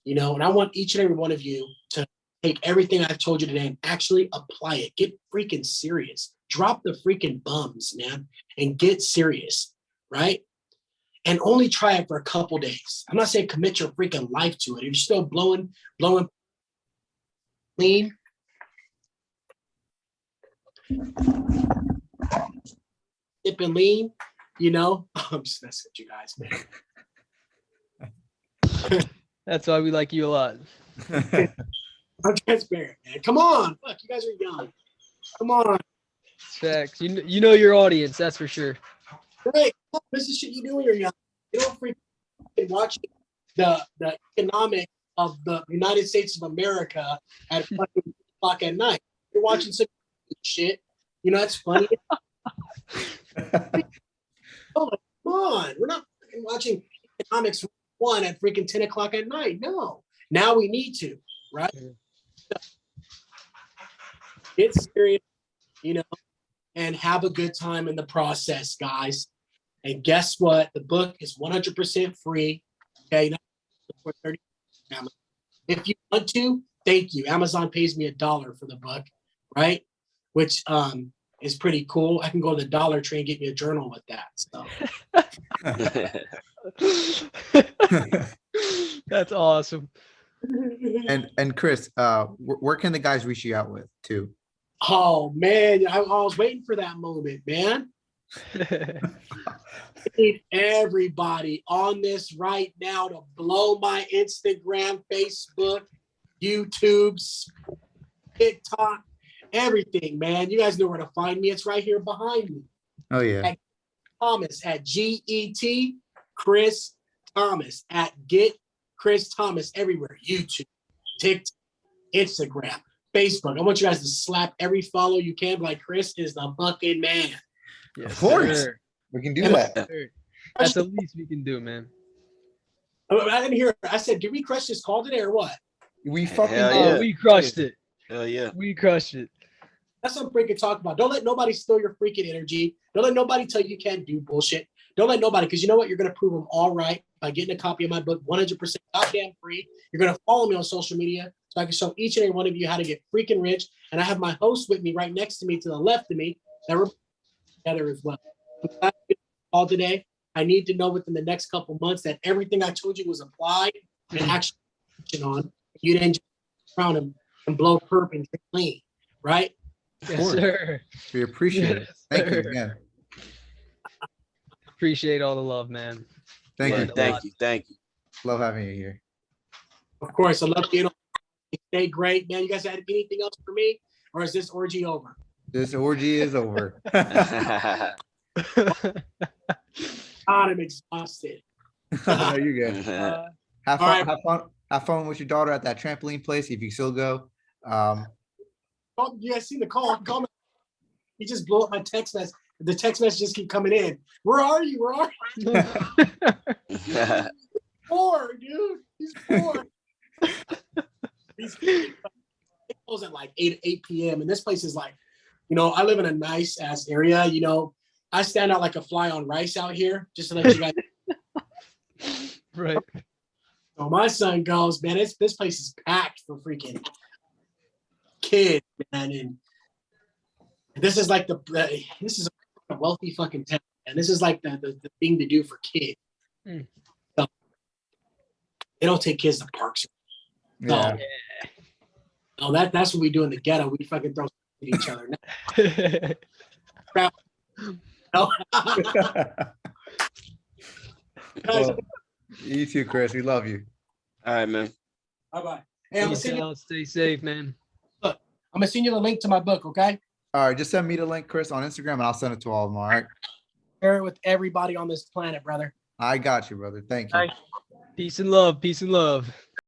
You know, and I want each and every one of you to take everything I've told you today and actually apply it. Get freaking serious. Drop the freaking bums, man, and get serious, right? And only try it for a couple days. I'm not saying commit your freaking life to it. If you're still blowing lean, sipping lean, you know, I'm just messing with you guys, man. That's why we like you a lot. I'm transparent, man. Come on. Fuck, you guys are young. Come on. Facts. You know your audience, that's for sure. Right. This is shit you do when you're young. You don't freaking watch the economics of the United States of America at fucking o'clock at night. You're watching some shit. You know, that's funny. Oh, come on. We're not fucking watching economics 1 at freaking 10 o'clock at night. No. Now we need to, right? Get serious, you know, and have a good time in the process, guys. And guess what? The book is 100% free. Okay. For 30. If you want to, thank you. Amazon pays me $1 for the book, right? Which is pretty cool. I can go to the Dollar Tree and get me a journal with that. So That's awesome. And Chris, where can the guys reach you out with too? Oh man, I was waiting for that moment, man. I need everybody on this right now to blow my Instagram, Facebook, YouTube, TikTok, everything, man. You guys know where to find me. It's right here behind me. Oh yeah. At Thomas at GET Chris Thomas at Get Chris Thomas everywhere. YouTube, TikTok, Instagram, Facebook. I want you guys to slap every follow you can. Like Chris is the fucking man. Yes, Of course. sir. We can do that. Sir. That's the least we can do, man. I didn't hear. I said, did we crush this call today or what? We fucking Hell did. yeah. Oh, we crushed it. Hell yeah. We crushed it. That's what I'm freaking talking about. Don't let nobody steal your freaking energy. Don't let nobody tell you can't do bullshit. Don't let nobody, because you know what? You're going to prove them all right by getting a copy of my book 100% goddamn free. You're going to follow me on social media so I can show each and every one of you how to get freaking rich. And I have my host with me right next to me to the left of me that we're together as well. All today, I need to know within the next couple months that everything I told you was applied and actually on. You didn't just crown him and blow perp and drink lean, right? Yes, course. sir. We appreciate it. Yes, Thank you sir. again. Appreciate all the love, man. Thank Yeah, you. Learned a thank lot. you. Thank you. Love having you here. Of course, I love you. Stay great, man. You guys had anything else for me, or is this orgy over? This orgy is over. God, I'm exhausted. No, you're good. Have All fun, right. have fun with your daughter at that trampoline place if you still go. Oh, you guys see the call? Call me. He just blew up my text message. The text messages keep coming in. Where are you? Where are you? Four, dude. He's four. It closes at like 8 p.m. And this place is like, I live in a nice ass area. I stand out like a fly on rice out here, just to let you guys. Right. So my son goes, man, this place is packed for freaking kids, man. And this is like this is a wealthy fucking town, and this is like the thing to do for kids. Mm. So, they don't take kids to parks. Yeah. No, that's what we do in the ghetto. We fucking throw at each other. No. Well, you too, Chris. We love you. All right, man. Bye-bye. Hey, I'm Peace out. Stay safe, man. gonna send you the link to my book, okay? All right, just send me the link, Chris, on Instagram, and I'll send it to all of them. All right. Share it with everybody on this planet, brother. I got you, brother. Thank you. Thanks. Peace and love. Peace and love.